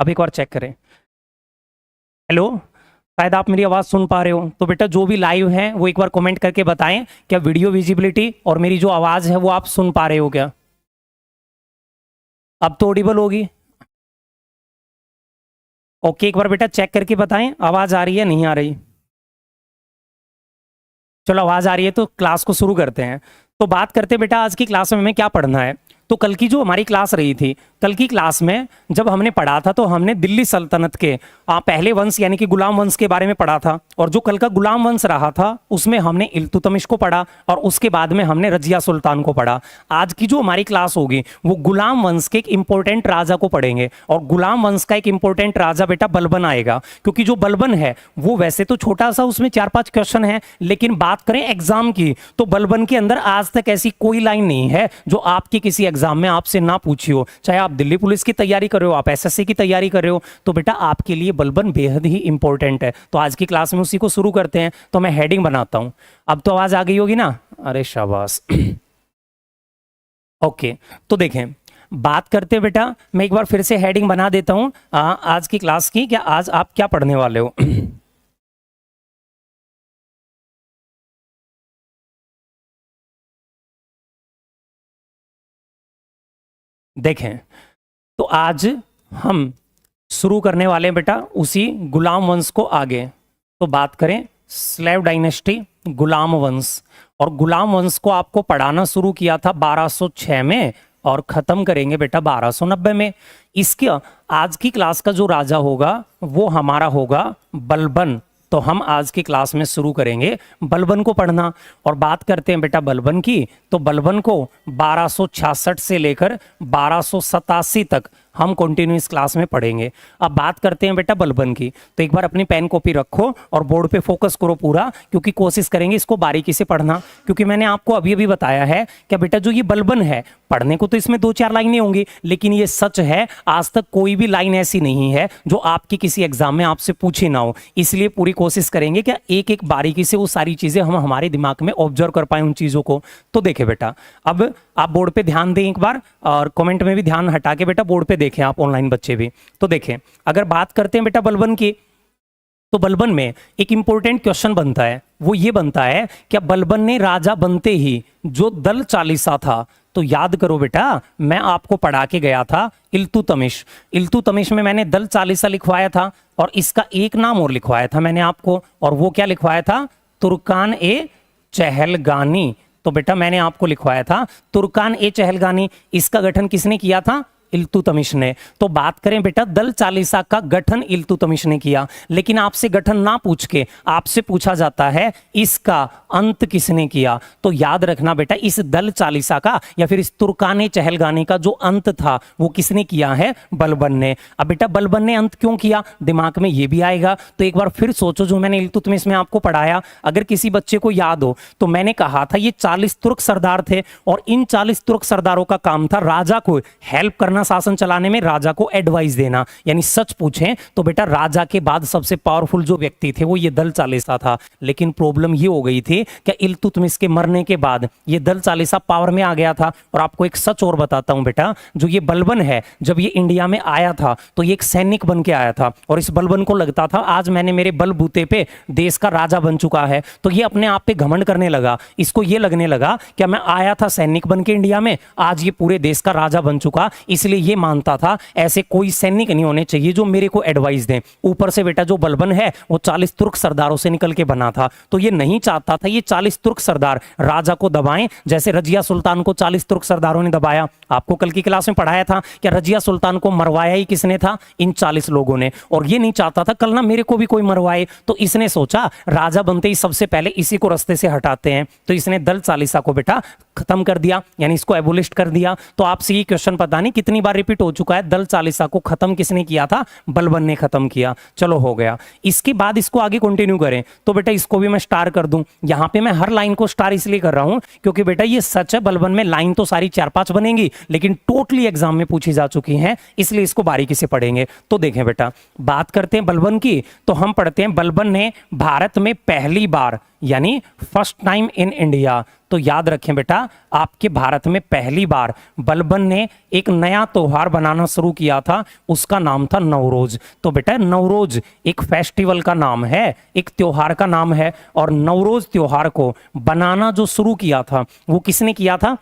अब एक बार चेक करें। हेलो, शायद आप मेरी आवाज़ सुन पा रहे हो। तो बेटा जो भी लाइव हैं वो एक बार कमेंट करके बताएं क्या वीडियो विजिबिलिटी और मेरी जो आवाज़ है वो आप सुन पा रहे हो क्या? अब तो ऑडिबल होगी। ओके, एक बार बेटा चेक करके बताएं आवाज़ आ रही है नहीं आ रही। चलो आवाज़ आ रही है तो क्लास को शुरू करते हैं। तो बात करते हैं बेटा आज की क्लास में हमें क्या पढ़ना है। तो कल की जो हमारी क्लास रही थी, कल की क्लास में जब हमने पढ़ा था तो हमने दिल्ली सल्तनत के पहले वंश यानी कि गुलाम वंश के बारे में पढ़ा था। और जो कल का गुलाम वंश रहा था उसमें हमने इल्तुतमिश को पढ़ा और उसके बाद में हमने रजिया सुल्तान को पढ़ा। आज की जो हमारी क्लास होगी वो गुलाम वंश के एक इंपॉर्टेंट राजा को पढ़ेंगे। और गुलाम वंश का एक इंपॉर्टेंट राजा बेटा बलबन आएगा, क्योंकि जो बलबन है वो वैसे तो छोटा सा, उसमें 4-5 क्वेश्चन है, लेकिन बात करें एग्जाम की तो बलबन के अंदर आज तक ऐसी कोई लाइन नहीं है जो आपकी किसी एग्जाम में आपसे ना पूछी हो। चाहे आप दिल्ली पुलिस की तैयारी कर रहे हो, आप एसएससी की तैयारी कर रहे हो, तो बेटा आपके लिए बलबन बेहद ही इंपॉर्टेंट है। तो आज की क्लास में उसी को शुरू करते हैं। तो मैं हेडिंग बनाता हूं। अब तो आवाज आ गई होगी ना? अरे शाबाश। ओके, तो देखें, बात करते हैं बेटा, मैं एक बार फिर से हेडिंग बना देता हूं आज की क्लास की। क्या आज आप क्या पढ़ने वाले हो? देखें, तो आज हम शुरू करने वाले हैं बेटा उसी गुलाम वंश को आगे। तो बात करें स्लेव डायनेस्टी, गुलाम वंश। और गुलाम वंश को आपको पढ़ाना शुरू किया था 1206 में और खत्म करेंगे बेटा 1290 में। इसके आज की क्लास का जो राजा होगा वो हमारा होगा बलबन। तो हम आज की क्लास में शुरू करेंगे बलबन को पढ़ना। और बात करते हैं बेटा बलबन की, तो बलबन को 1266 से लेकर 1287 तक हम कंटिन्यूस क्लास में पढ़ेंगे। अब बात करते हैं बेटा बलबन की, तो एक बार अपनी पेन कॉपी रखो और बोर्ड पे फोकस करो पूरा, क्योंकि कोशिश करेंगे इसको बारीकी से पढ़ना। क्योंकि मैंने आपको अभी अभी बताया है कि बेटा जो ये बलबन है, पढ़ने को तो इसमें 2-4 लाइनें होंगी, लेकिन ये सच है आज तक कोई भी लाइन ऐसी नहीं है जो आपकी किसी एग्जाम में आपसे पूछी ना हो। इसलिए पूरी कोशिश करेंगे कि एक एक बारीकी से वो सारी चीजें हम हमारे दिमाग में ऑब्जर्व कर पाए उन चीजों को। तो देखे बेटा, अब आप बोर्ड पे ध्यान दें एक बार, और कमेंट में भी ध्यान हटा के बेटा बोर्ड पे देखें आप, ऑनलाइन बच्चे भी। तो देखें, अगर बात करते हैं बेटा बलबन की, तो बलबन में एक इंपॉर्टेंट क्वेश्चन बनता है। वो ये बनता है कि बलबन ने राजा बनते ही जो दल चालीसा था, तो याद करो बेटा मैं आपको पढ़ा के गया था इल्तुतमिश। इल्तुतमिश में मैंने दल चालीसा लिखवाया था और इसका एक नाम और लिखवाया था मैंने आपको, और वो क्या लिखवाया था? तुर्कान ए चहलगानी। तो बेटा मैंने आपको लिखवाया था तुर्कान ए चहलगानी। इसका गठन किसने किया था? इल्तुतमिश ने। तो बात करें बेटा दल चालीसा का गठन इल्तुतमिश ने किया, लेकिन आपसे गठन ना पूछ के आपसे पूछा जाता है इसका अंत किसने किया। तो याद रखना बेटा इस दल चालीसा का या फिर इस तुर्काने चहलगानी का जो अंत था वो किसने किया है? बलबन ने। अब बेटा बलबन ने अंत क्यों किया, दिमाग में ये भी आएगा। तो एक बार फिर सोचो जो मैंने इल्तुतमिश में आपको पढ़ाया, अगर किसी बच्चे को याद हो तो मैंने कहा था ये 40 तुर्क सरदार थे और इन 40 तुर्क सरदारों का काम था राजा को हेल्प करना, शासन चलाने में, राजा को एडवाइस देना। यानी सच पूछें तो बेटा राजा के बाद सबसे पावरफुल जो व्यक्ति थे वो ये दल चालीसा था। लेकिन प्रॉब्लम ये हो गई थी कि इल्तुतमिश के मरने के बाद ये दल चालीसा पावर में आ गया था। और आपको एक सच और बताता हूं बेटा, जो ये बलबन है जब ये इंडिया में आया था तो ये एक सैनिक बन के आया था, और इस बलबन को लगता था आज मैंने मेरे बलबूते पे देश का राजा बन चुका है। तो ये अपने आप पे घमंड करने लगा। इसको ये लगने लगा कि मैं आया था सैनिक बन के इंडिया में, आज ये पूरे देश का राजा बन चुका। इसलिए ये मानता था ऐसे कोई सैनिक नहीं होने चाहिए जो मेरे को एडवाइस दें। ऊपर से बेटा जो बलबन है वो 40 तुर्क सरदारों से निकल के बना था। तो ये नहीं चाहता था ये 40 तुर्क सरदार राजा को दबाएं, जैसे रजिया सुल्तान को 40 तुर्क सरदारों ने दबाया। आपको कल की क्लास में पढ़ाया था कि रजिया सुल्तान को मरवाया ही किसने था? इन 40 लोगों ने। और ये नहीं चाहता था कल ना मेरे को भी कोई मरवाए, तो इसने सोचा राजा बनते ही सबसे पहले इसी को रास्ते से हटाते हैं। तो इसने दल चालीसा को बेटा खत्म कर दिया, यानी इसको एबोलिश कर दिया। तो आपसे ये क्वेश्चन पता नहीं कितनी बार रिपीट हो चुका है, दल चालीसा को खत्म किसने किया था? बलबन ने खत्म किया। चलो हो गया। इसके बाद इसको आगे कंटिन्यू करें तो बेटा इसको भी मैं स्टार कर दूं। यहां पे मैं हर लाइन को स्टार इसलिए कर रहा हूं क्योंकि बेटा ये सच है, बलबन में लाइन तो सारी 4-5 बनेंगी लेकिन टोटली एग्जाम में पूछी जा चुकी हैं, इसलिए इसको बारीकी से पढ़ेंगे। तो देखें बेटा, बात करते हैं बलबन की, तो हम पढ़ते हैं बलबन ने भारत में पहली बार यानी फर्स्ट टाइम इन इंडिया, तो याद रखें बेटा, आपके भारत में पहली बार बलबन ने एक नया त्योहार बनाना शुरू किया था, उसका नाम था नवरोज। तो बेटा नवरोज एक फेस्टिवल का नाम है, एक त्योहार का नाम है, और नवरोज त्योहार को बनाना जो शुरू किया था वो किसने किया था?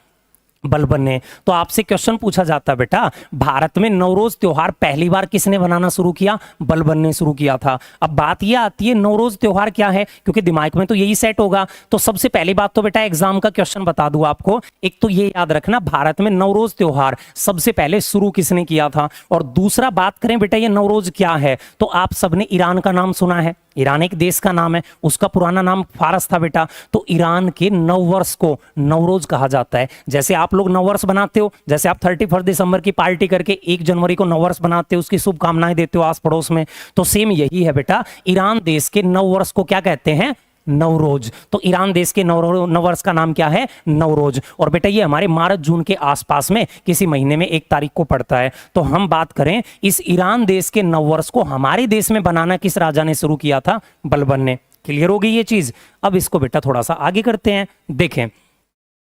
बलबन ने। तो आपसे क्वेश्चन पूछा जाता है बेटा, भारत में नवरोज त्योहार पहली बार किसने बनाना शुरू किया? बलबन ने शुरू किया था। अब बात यह आती है नवरोज त्योहार क्या है, क्योंकि दिमाग में तो यही सेट होगा। तो सबसे पहली बात तो बेटा एग्जाम का क्वेश्चन बता दूं आपको, एक तो ये याद रखना भारत में नवरोज त्योहार सबसे पहले शुरू किसने किया था, और दूसरा बात करें बेटा ये नवरोज क्या है, तो आप सबने ईरान का नाम सुना है। ईरान एक देश का नाम है, उसका पुराना नाम फारस था बेटा। तो ईरान के नववर्ष को नवरोज कहा जाता है। जैसे आप लोग नववर्ष बनाते हो, जैसे आप 31 दिसंबर की पार्टी करके 1 जनवरी को नववर्ष बनाते हो, उसकी शुभकामनाएं देते हो आस पड़ोस में, तो सेम यही है बेटा, ईरान देश के नववर्ष को क्या कहते हैं? नवरोज। तो ईरान देश के नववर्ष का नाम क्या है? नवरोज। और बेटा ये हमारे मार्च जून के आसपास में किसी महीने में 1 तारीख को पड़ता है। तो हम बात करें इस ईरान देश के नववर्ष को हमारे देश में बनाना किस राजा ने शुरू किया था? बलबन ने। क्लियर हो गई ये चीज? अब इसको बेटा थोड़ा सा आगे करते हैं। देखें,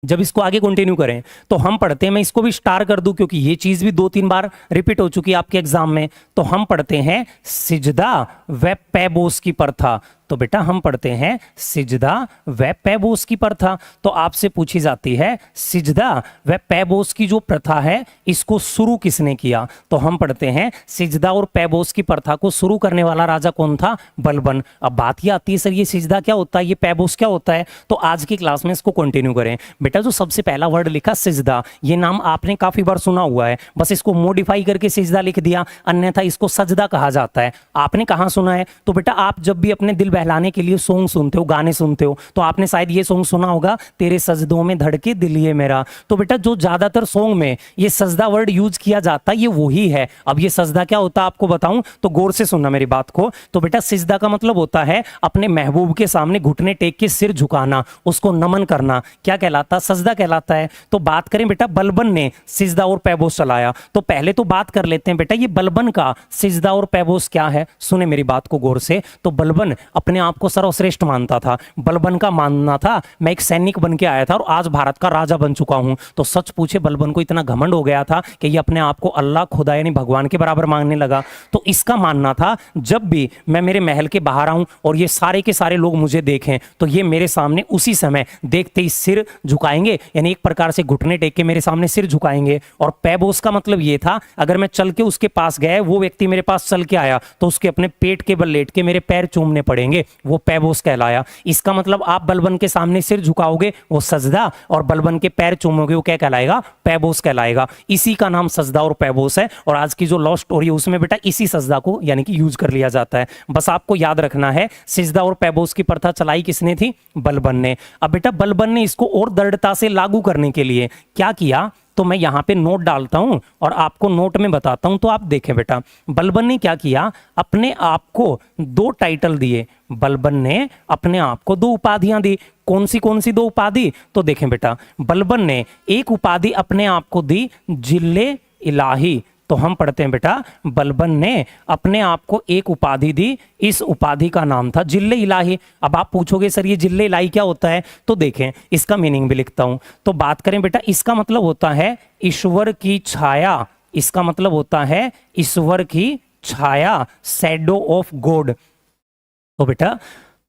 जब इसको आगे कंटिन्यू करें तो हम पढ़ते हैं, मैं इसको भी स्टार कर दूं क्योंकि ये चीज भी 2-3 बार रिपीट हो चुकी है आपके एग्जाम में। तो हम पढ़ते हैं सिजदा व पैबोस की प्रथा। तो बेटा हम पढ़ते हैं सिजदा व पैबोस की प्रथा। तो आपसे पूछी जाती है सिजदा व पैबोस की जो प्रथा है इसको शुरू किसने किया? तो हम पढ़ते हैं सिजदा और पैबोस की प्रथा को शुरू करने वाला राजा कौन था? बलबन। अब बात ये आती है सर ये सिजदा क्या होता है, ये पैबोस क्या होता है? तो आज की क्लास में इसको कंटिन्यू करें। बेटा जो सबसे पहला वर्ड लिखा सिजदा, ये नाम आपने काफी बार सुना हुआ है, बस इसको मॉडिफाई करके सिजदा लिख दिया, अन्यथा इसको सजदा कहा जाता है। आपने कहाँ सुना है? तो बेटा आप जब भी अपने दिल बहलाने के लिए सॉन्ग सुनते हो, गाने सुनते हो, तो आपने शायद ये सॉन्ग सुना होगा, तेरे सजदों में धड़के दिल ये मेरा। तो बेटा जो ज्यादातर सॉन्ग में ये सजदा वर्ड यूज किया जाता है ये वही है। अब ये सजदा क्या होता है आपको बताऊं, तो गौर से सुनना मेरी बात को। तो बेटा सिजदा का मतलब होता है अपने महबूब के सामने घुटने टेक के सिर झुकाना, उसको नमन करना, क्या कहलाता? सजदा कहलाता है। तो बात करें बेटा बलबन ने सिजदा और पैबोस चलाया, तो पहले तो बात कर लेते हैं बेटा ये बलबन का सिजदा और पैबोस क्या है। सुने मेरी बात को गौर से। तो बलबन अपने आप को सर्वश्रेष्ठ मानता था। बलबन का मानना था मैं एक सैनिक बन के आया था और आज भारत का राजा बन चुका हूं। तो सच पूछे बलबन को इतना घमंड हो गया था कि ये अपने आप को अल्लाह खुदा यानी भगवान के बराबर मांगने लगा। तो इसका मानना था जब भी मैं मेरे महल के बाहर आऊं और ये सारे के सारे लोग मुझे देखें तो ये मेरे सामने उसी समय देखते ही सिर झुकाएंगे, यानी एक प्रकार से घुटने टेक के मेरे सामने सिर झुकाएंगे। और पैबोस का मतलब ये था अगर मैं चल के उसके पास गया, वो व्यक्ति मेरे पास चल के आया, तो उसके अपने पेट के बल लेट के मेरे पैर चूमने पड़ेंगे, वो पैबोस कहलाया। इसका मतलब आप बलबन के सामने सिर झुकाओगे वो सजदा, और बलबन के पैर चूमोगे वो क्या कहलाएगा? पैबोस कहलाएगा। इसी का नाम सजदा और पैबोस है। और आज की जो लव स्टोरी है उसमें बेटा इसी सजदा को यानी कि यूज कर लिया जाता है। बस आपको याद रखना है सिजदा और पैबोस की प्रथा चलाई किसने थी? बलबन ने। अब बेटा बलबन ने इसको और दृढ़ता से लागू करने के लिए क्या किया, तो मैं यहां पे नोट डालता हूं और आपको नोट में बताता हूं। तो आप देखें बेटा बलबन ने क्या किया, अपने आप को 2 टाइटल दिए। बलबन ने अपने आप को 2 उपाधियां दी। कौन सी 2 उपाधि? तो देखें बेटा बलबन ने एक उपाधि अपने आप को दी जिले इलाही। तो हम पढ़ते हैं बेटा बलबन ने अपने आप को एक उपाधि दी, इस उपाधि का नाम था जिले इलाही। अब आप पूछोगे सर ये जिले इलाही क्या होता है, तो देखें इसका मीनिंग भी लिखता हूं। तो बात करें बेटा इसका मतलब होता है ईश्वर की छाया। इसका मतलब होता है ईश्वर की छाया, शैडो ऑफ गॉड। तो बेटा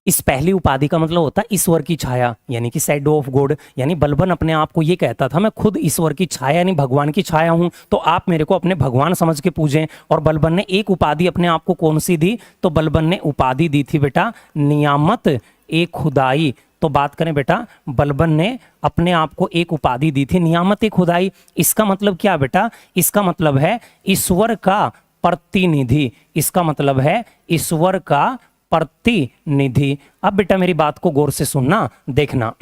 इस पहली उपाधि का मतलब होता है ईश्वर की छाया यानी कि शैडो ऑफ गॉड। यानी बलबन अपने आप को ये कहता था मैं खुद ईश्वर की छाया यानी भगवान की छाया हूं, तो आप मेरे को अपने भगवान समझ के पूजें। और बलबन ने एक उपाधि अपने आप को कौन सी दी, तो बलबन ने उपाधि दी थी बेटा नियामत ए खुदाई। तो बात करें बेटा बलबन ने अपने आप को एक उपाधि दी थी नियामत ए खुदाई। इसका मतलब क्या बेटा, इसका मतलब है ईश्वर का प्रतिनिधि। इसका मतलब है ईश्वर का प्रतिनिधि। अब बेटा मेरी बात को गौर से सुनना, देखना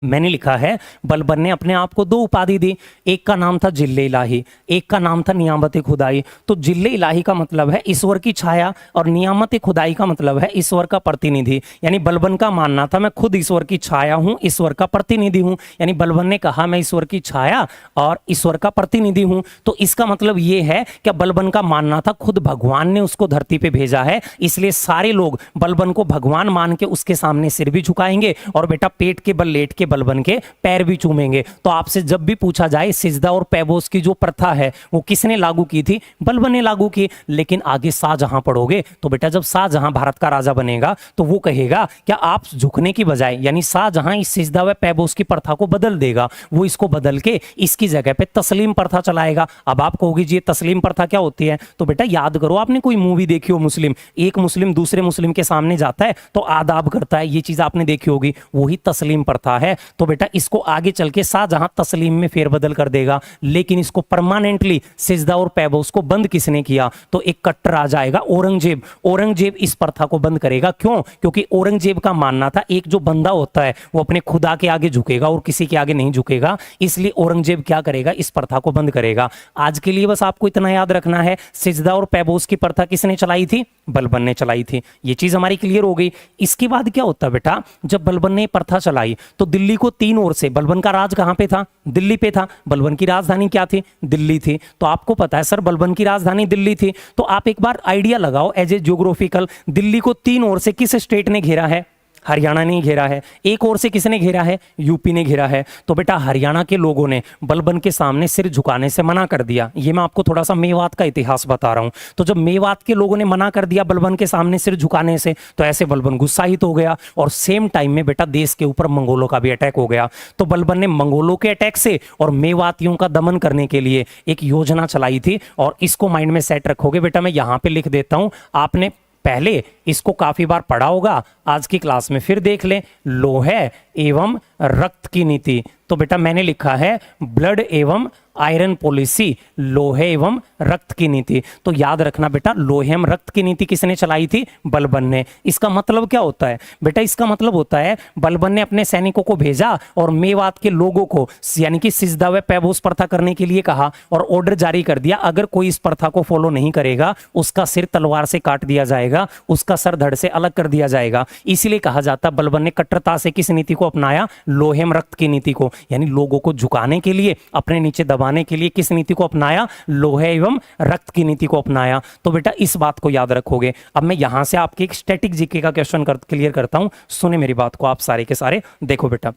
मैंने लिखा है बलबन ने अपने आप को 2 उपाधि दी। एक का नाम था जिले इलाही, एक का नाम था नियामत खुदाई। तो जिले इलाही का मतलब है ईश्वर की छाया और नियामत खुदाई का मतलब है ईश्वर का प्रतिनिधि। यानी बलबन का मानना था मैं खुद ईश्वर की छाया हूं, ईश्वर का प्रतिनिधि हूं। यानी बलबन ने कहा मैं ईश्वर की छाया और ईश्वर का प्रतिनिधि हूं। तो इसका मतलब ये है कि बलबन का मानना था खुद भगवान ने उसको धरती पे भेजा है, इसलिए सारे लोग बलबन को भगवान मान के उसके सामने सिर भी झुकाएंगे और बेटा पेट के बल लेट के बलबन के पैर भी चूमेंगे। तो आपसे जब भी पूछा जाए सिजदा और पैबोस की जो प्रथा है वो किसने लागू की थी? बलबन ने लागू की। लेकिन आगे शाहजहां पढ़ोगे तो बेटा जब शाहजहां भारत का राजा बनेगा तो वो कहेगा क्या आप झुकने की बजाय, यानी शाहजहां इस सिजदा व पैबोस की प्रथा को बदल देगा, वो इसको बदल के इसकी जगह पे तस्लीम प्रथा चलाएगा। अब आप कहोगे जी ये तस्लीम प्रथा क्या होती है? तो बेटा याद करो, आपने कोई मूवी देखी हो मुस्लिम, एक मुस्लिम दूसरे मुस्लिम के सामने जाता है तो आदाब करता है, ये चीज आपने देखी होगी, वही तस्लीम प्रथा है। तो बेटा इसको आगे चल के शाहजहां तस्लीम में फेरबदल कर देगा, लेकिन इसको परमानेंटली सिजदा और पैबोस को बंद किसने किया? तो एक कट्टर आ जाएगा औरंगजेब। औरंगजेब इस प्रथा को बंद करेगा। क्यों? क्योंकि औरंगजेब का मानना था एक जो बंदा होता है वो अपने खुदा के आगे झुकेगा और किसी के आगे नहीं झुकेगा, इसलिए औरंगजेब क्या करेगा? इस प्रथा को बंद करेगा। आज के लिए बस आपको इतना याद रखना है, सिजदा और पैबोस की प्रथा किसने चलाई थी? बलबन ने चलाई थी। ये चीज हमारी क्लियर हो गई। इसके बाद क्या होता है बेटा, जब बलबन ने प्रथा चलाई तो दिल्ली को तीन ओर से, बलबन का राज कहां पे था? दिल्ली पे था। बलबन की राजधानी क्या थी? दिल्ली थी। तो आपको पता है सर बलबन की राजधानी दिल्ली थी, तो आप एक बार आइडिया लगाओ एज ए ज्योग्राफिकल, दिल्ली को तीन ओर से किस स्टेट ने घेरा है? हरियाणा ने घेरा है। एक ओर से किसने घेरा है? यूपी ने घेरा है। तो बेटा हरियाणा के लोगों ने बलबन के सामने सिर झुकाने से मना कर दिया। ये मैं आपको थोड़ा सा मेवात का इतिहास बता रहा हूं। तो जब मेवात के लोगों ने मना कर दिया बलबन के सामने सिर झुकाने से, तो ऐसे बलबन गुस्साहित हो गया और सेम टाइम में बेटा देश के ऊपर मंगोलों का भी अटैक हो गया। तो बलबन ने मंगोलों के अटैक से और मेवातियों का दमन करने के लिए एक योजना चलाई थी, और इसको माइंड में सेट रखोगे बेटा, मैं यहां पे लिख देता हूं। आपने पहले इसको काफी बार पढ़ा होगा, आज की क्लास में फिर देख लें। लोहे एवं रक्त की नीति। तो बेटा मैंने लिखा है ब्लड एवं आयरन पॉलिसी, लोहे एवं रक्त की नीति। तो याद रखना बेटा लोहे एवं रक्त की नीति किसने चलाई थी? बलबन ने। इसका मतलब क्या होता है बेटा? इसका मतलब होता है बलबन ने अपने सैनिकों को भेजा और मेवात के लोगों को यानी कि सिजदा व पैबोस प्रथा करने के लिए कहा और ऑर्डर जारी कर दिया, अगर कोई इस प्रथा को फॉलो नहीं करेगा उसका सिर तलवार से काट दिया जाएगा, उसका सर धड़ से अलग कर दिया जाएगा। इसीलिए कहा जाता है बलबन ने कट्टरता से किस नीति को अपनाया? लोहे एवं रक्त की नीति को, यानी लोगों को झुकाने के लिए, अपने नीचे दबाने के लिए किस नीति को अपनाया? लोहे एवं रक्त की नीति को अपनाया। तो बेटा इस बात को याद रखोगे। अब मैं यहां से आपके एक स्टैटिक जीके का क्वेश्चन क्लियर करता हूं, सुने मेरी बात को आप सारे के सारे। देखो बेटा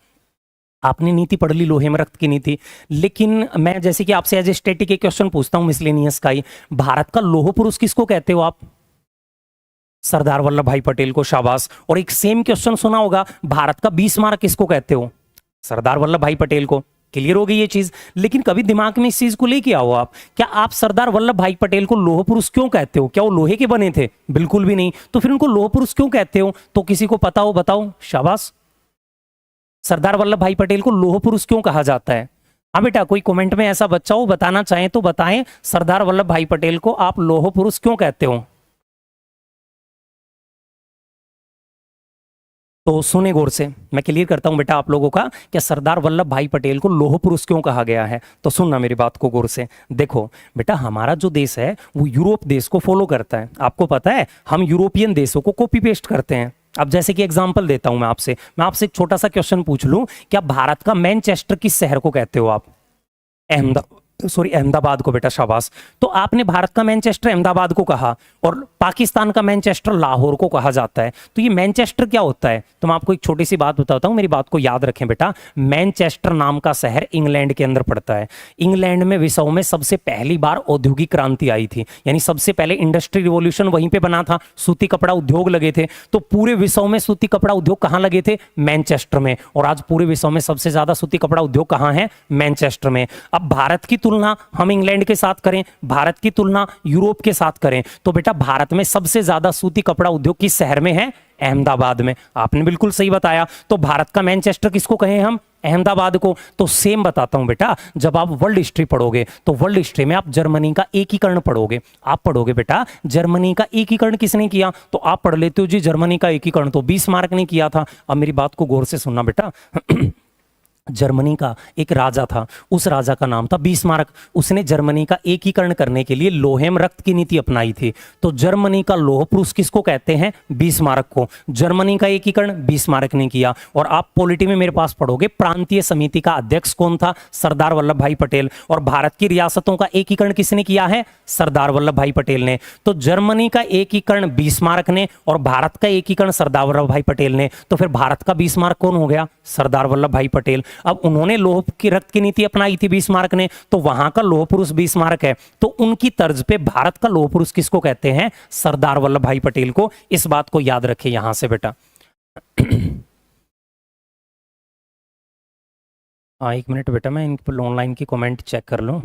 आपने नीति पढ़ ली लोहे में रक्त की नीति, लेकिन मैं जैसे कि आपसे एज ए स्टैटिक एक क्वेश्चन पूछता हूं मिसलेनियस का ही, भारत का लौह पुरुष किसको कहते हो आप? सरदार वल्लभ भाई पटेल को, शाबाश। और एक सेम क्वेश्चन सुना होगा, भारत का 20 मार्क किसको कहते हो? सरदार वल्लभ भाई पटेल को। क्लियर हो गई ये चीज। लेकिन कभी दिमाग में इस चीज को लेके आओ आप, क्या आप सरदार वल्लभ भाई पटेल को लौह पुरुष क्यों कहते हो? क्या वो लोहे के बने थे? बिल्कुल भी नहीं। तो फिर उनको लौह पुरुष क्यों कहते हो? तो किसी को पता हो बताओ, शाबाश। सरदार वल्लभ भाई पटेल को लौह पुरुष क्यों कहा जाता है? हाँ बेटा कोई कमेंट में ऐसा बच्चा हो बताना चाहें तो बताएं, सरदार वल्लभ भाई पटेल को आप लौह पुरुष क्यों कहते हो? तो सुने गौर से, मैं क्लियर करता हूं बेटा आप लोगों का, क्या सरदार वल्लभ भाई पटेल को लौह पुरुष क्यों कहा गया है। तो सुनना मेरी बात को गौर से। देखो बेटा हमारा जो देश है वो यूरोप देश को फॉलो करता है। आपको पता है हम यूरोपियन देशों को कॉपी पेस्ट करते हैं। अब जैसे कि एग्जांपल देता हूं मैं आपसे एक छोटा सा क्वेश्चन पूछ लूं, क्या भारत का मैनचेस्टर किस शहर को कहते हो आप? अहमदाबाद को बेटा, शाबाश। तो आपने भारत का मैनचेस्टर अहमदाबाद को कहा और पाकिस्तान का मैनचेस्टर लाहौर को कहा जाता है। तो ये मैनचेस्टर क्या होता है? तो मैं आपको एक छोटी सी बात बताता हूं, मेरी बात को याद रखें बेटा। मैनचेस्टर नाम का शहर इंग्लैंड के अंदर पड़ता है। इंग्लैंड में विश्व में सबसे पहली बार औद्योगिक क्रांति आई थी, यानी सबसे पहले इंडस्ट्री रिवॉल्यूशन वहीं पे बना था, सूती कपड़ा उद्योग लगे थे। तो पूरे विश्व में सूती कपड़ा उद्योग कहां लगे थे? मैनचेस्टर में। और आज पूरे विश्व में सबसे ज्यादा सूती कपड़ा उद्योग कहां है? मैनचेस्टर में। अब भारत की तुलना हम इंग्लैंड के साथ करें, भारत की तुलना यूरोप के साथ करें, तो बेटा भारत में सबसे ज्यादा सूती कपड़ा उद्योग किस शहर में है? अहमदाबाद में। आपने बिल्कुल सही बताया। तो भारत का मैनचेस्टर किसको कहें हम? अहमदाबाद को। तो सेम बताता हूं बेटा, जब आप वर्ल्ड हिस्ट्री पढ़ोगे तो वर्ल्ड हिस्ट्री में आप जर्मनी का एकीकरण पढ़ोगे। आप पढ़ोगे बेटा जर्मनी का एकीकरण किसने किया, तो आप पढ़ लेते हो जी जर्मनी का एकीकरण तो 20 मार्क ने किया था। अब मेरी बात को गौर से सुनना बेटा जर्मनी का एक राजा था, उस राजा का नाम था बीस्मार्क। उसने जर्मनी का एकीकरण करने के लिए लोहेम रक्त की नीति अपनाई थी। तो जर्मनी का लौह पुरुष किसको कहते हैं? बीस्मार्क को। जर्मनी का एकीकरण बीस्मार्क ने किया। और आप पॉलिटी में मेरे पास पढ़ोगे, प्रांतीय समिति का अध्यक्ष कौन था? सरदार वल्लभ भाई पटेल। और भारत की रियासतों का एकीकरण किसने किया है? सरदार वल्लभ भाई पटेल ने। तो जर्मनी का एकीकरण बीस्मार्क ने और भारत का एकीकरण सरदार वल्लभ भाई पटेल ने। तो फिर भारत का बीस्मार्क कौन हो गया? सरदार वल्लभ भाई पटेल। अब उन्होंने लौह की रक्त की नीति अपनाई थी बीस्मार्क ने, तो वहां का लौह पुरुष बीस्मार्क है। तो उनकी तर्ज पे भारत का लौह पुरुष किसको कहते हैं? सरदार वल्लभ भाई पटेल को। इस बात को याद रखें यहां से बेटा। हाँ, एक मिनट बेटा, मैं इन पर ऑनलाइन की कमेंट चेक कर लूं।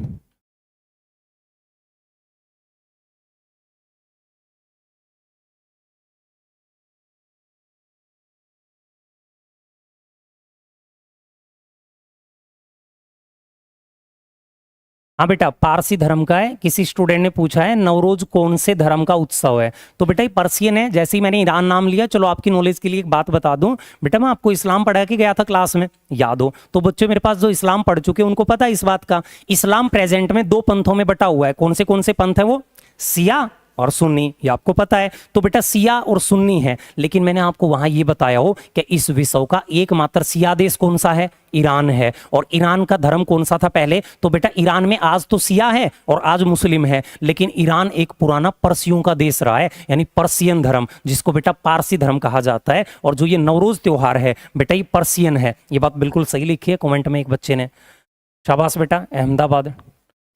हाँ बेटा, पारसी धर्म का है। किसी स्टूडेंट ने पूछा है नवरोज कौन से धर्म का उत्सव है? तो बेटा ये पर्सियन है। जैसे ही मैंने ईरान नाम लिया, चलो आपकी नॉलेज के लिए एक बात बता दूं बेटा, मैं आपको इस्लाम पढ़ा के गया था क्लास में, याद हो तो? बच्चे मेरे पास जो इस्लाम पढ़ चुके हैं उनको पता है इस बात का। इस्लाम प्रेजेंट में दो पंथों में बटा हुआ है। कौन से पंथ है वो? सिया और सुन्नी, ये आपको पता है। तो बेटा सिया और सुन्नी है, लेकिन मैंने आपको वहां ये बताया हो कि इस विश्व का एकमात्र सिया देश कौन सा है? ईरान है। और ईरान का धर्म कौन सा था पहले? तो बेटा ईरान में आज तो सिया है और आज मुस्लिम है, लेकिन ईरान एक पुराना पर्सियों का देश रहा है, यानी पर्सियन धर्म, जिसको बेटा पारसी धर्म कहा जाता है। और जो ये नवरोज त्योहार है बेटा, ये पर्सियन है। ये बात बिल्कुल सही लिखी है कमेंट में एक बच्चे ने। शाबाश बेटा, अहमदाबाद।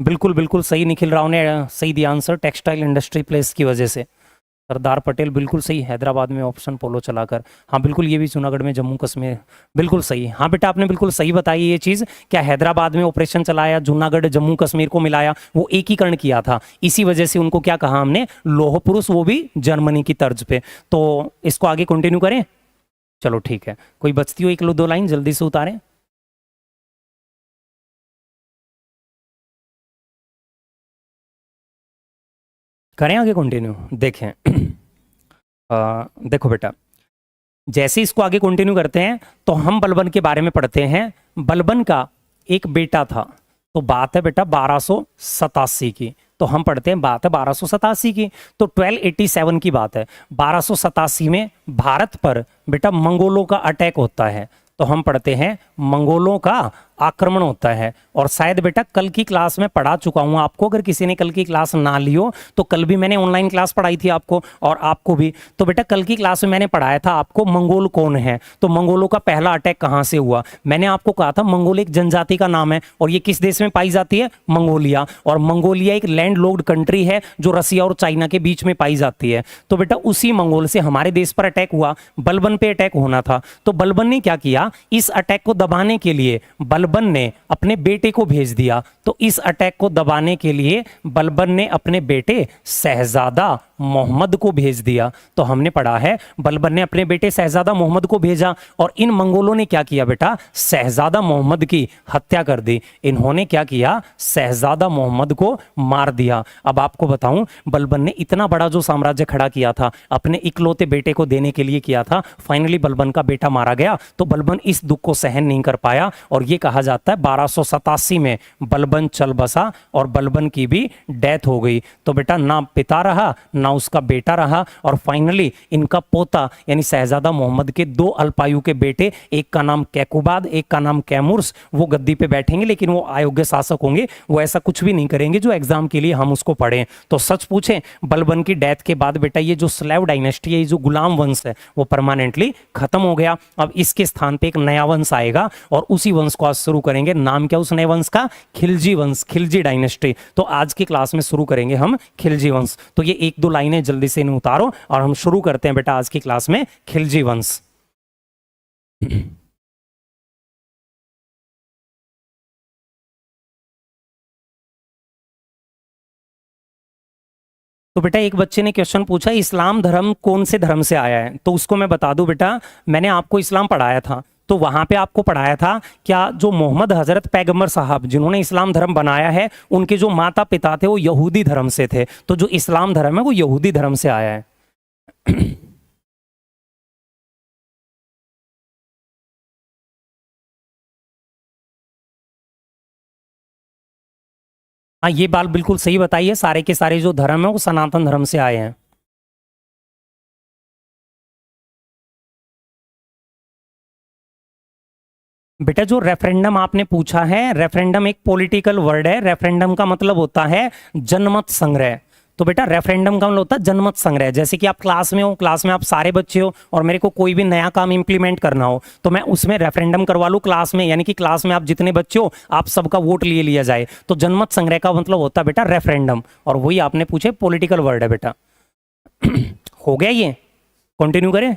बिल्कुल बिल्कुल सही, निखिल राव ने सही दिया आंसर, टेक्सटाइल इंडस्ट्री प्लेस की वजह से। सरदार पटेल बिल्कुल सही, हैदराबाद में ऑप्शन पोलो चलाकर। हाँ बिल्कुल, ये भी जूनागढ़ में, जम्मू कश्मीर, बिल्कुल सही। हाँ बेटा आपने बिल्कुल सही बताई ये चीज़। क्या हैदराबाद में ऑपरेशन चलाया, जूनागढ़ जम्मू कश्मीर को मिलाया, वो एकीकरण किया था, इसी वजह से उनको क्या कहा हमने? लौह पुरुष, वो भी जर्मनी की तर्ज पे। तो इसको आगे कंटिन्यू करें? चलो ठीक है, कोई बचती हो एक दो लाइन जल्दी से उतारें। करें आगे कंटिन्यू? देखें देखो बेटा, जैसे इसको आगे कंटिन्यू करते हैं तो हम बलबन के बारे में पढ़ते हैं। बलबन का एक बेटा था। तो बात है बेटा 1287 की। तो हम पढ़ते हैं, बात है 1287 की। तो 1287 की बात है। 1287 में भारत पर बेटा मंगोलों का अटैक होता है। तो हम पढ़ते हैं मंगोलों का आक्रमण होता है। और शायद बेटा कल की क्लास में पढ़ा चुका हूं आपको, अगर किसी ने कल की क्लास ना ली हो तो कल भी मैंने ऑनलाइन क्लास पढ़ाई थी आपको और आपको भी। तो बेटा कल की क्लास में मैंने पढ़ाया था आपको मंगोल कौन है। तो मंगोलों का पहला अटैक कहां से हुआ? मैंने आपको कहा था मंगोल एक जनजाति का नाम है और ये किस देश में पाई जाती है? मंगोलिया। और मंगोलिया एक लैंड लॉक्ड कंट्री है जो रसिया और चाइना के बीच में पाई जाती है। तो बेटा उसी मंगोल से हमारे देश पर अटैक हुआ, बलबन पे अटैक होना था। तो बलबन ने क्या किया? इस अटैक को दबाने के लिए बलबन ने अपने बेटे को भेज दिया। तो इस अटैक को दबाने के लिए बलबन ने अपने बेटे शहजादा मोहम्मद को भेज दिया। तो हमने पढ़ा है बलबन ने अपने बेटे शहजादा मोहम्मद को भेजा और इन मंगोलों ने क्या किया बेटा? शहजादा मोहम्मद की हत्या कर दी। इन्होंने क्या किया? शहजादा मोहम्मद को मार दिया। अब आपको बताऊं, बलबन ने इतना बड़ा जो साम्राज्य खड़ा किया था अपने इकलौते बेटे को देने के लिए किया था, फाइनली बलबन का बेटा मारा गया। तो बलबन इस दुख को सहन नहीं कर पाया और ये कहा जाता है 1287 में बलबन चल बसा और बलबन की भी डेथ हो गई। तो बेटा ना पिता रहा ना उसका बेटा रहा और फाइनली इनका पोता यानी शहजादा मोहम्मद के दो अल्पायु के बेटे, एक का नाम कैकुबाद, एक का नाम कैमुर्स, वो गद्दी पे बैठेंगे, लेकिन वो अयोग्य शासक होंगे। वो ऐसा कुछ भी नहीं करेंगे जो एग्जाम के लिए हम उसको पढ़ें। तो सच पूछें, बलबन की डेथ के बाद बेटा ये जो स्लेव डायनेस्टी है, ये जो गुलाम वंश है, वो परमानेंटली खत्म हो गया। अब इसके स्थान पे एक नया वंश आएगा और उसी वंश को आज शुरू करेंगे। नाम क्या उस नए वंश का? खिलजी वंश, खिलजी डायनेस्टी। तो आज की क्लास में शुरू करेंगे हम खिलजी वंश। तो ये एक दो लाइनें जल्दी से इन्हें उतारो और हम शुरू करते हैं बेटा आज की क्लास में खिलजी वंश। तो बेटा एक बच्चे ने क्वेश्चन पूछा, इस्लाम धर्म कौन से धर्म से आया है? तो उसको मैं बता दूं बेटा, मैंने आपको इस्लाम पढ़ाया था। तो वहां पे आपको पढ़ाया था क्या, जो मोहम्मद हजरत पैगंबर साहब जिन्होंने इस्लाम धर्म बनाया है, उनके जो माता पिता थे वो यहूदी धर्म से थे। तो जो इस्लाम धर्म है वो यहूदी धर्म से आया है। हाँ, ये बात बिल्कुल सही बताई है, सारे के सारे जो धर्म है वो सनातन धर्म से आए हैं। बेटा जो रेफरेंडम आपने पूछा है, रेफरेंडम एक पॉलिटिकल वर्ड है। रेफरेंडम का मतलब होता है जनमत संग्रह। तो बेटा रेफरेंडम का मतलब होता है जनमत संग्रह। जैसे कि आप क्लास में हो, क्लास में आप सारे बच्चे हो और मेरे को कोई भी नया काम इंप्लीमेंट करना हो तो मैं उसमें रेफरेंडम करवा लूँ क्लास में, यानी कि क्लास में आप जितने बच्चे हो आप सबका वोट लिए लिया जाए। तो जनमत संग्रह का मतलब होता है बेटा रेफरेंडम, और वही आपने पूछे पॉलिटिकल वर्ड है बेटा। हो गया ये, कंटिन्यू करें।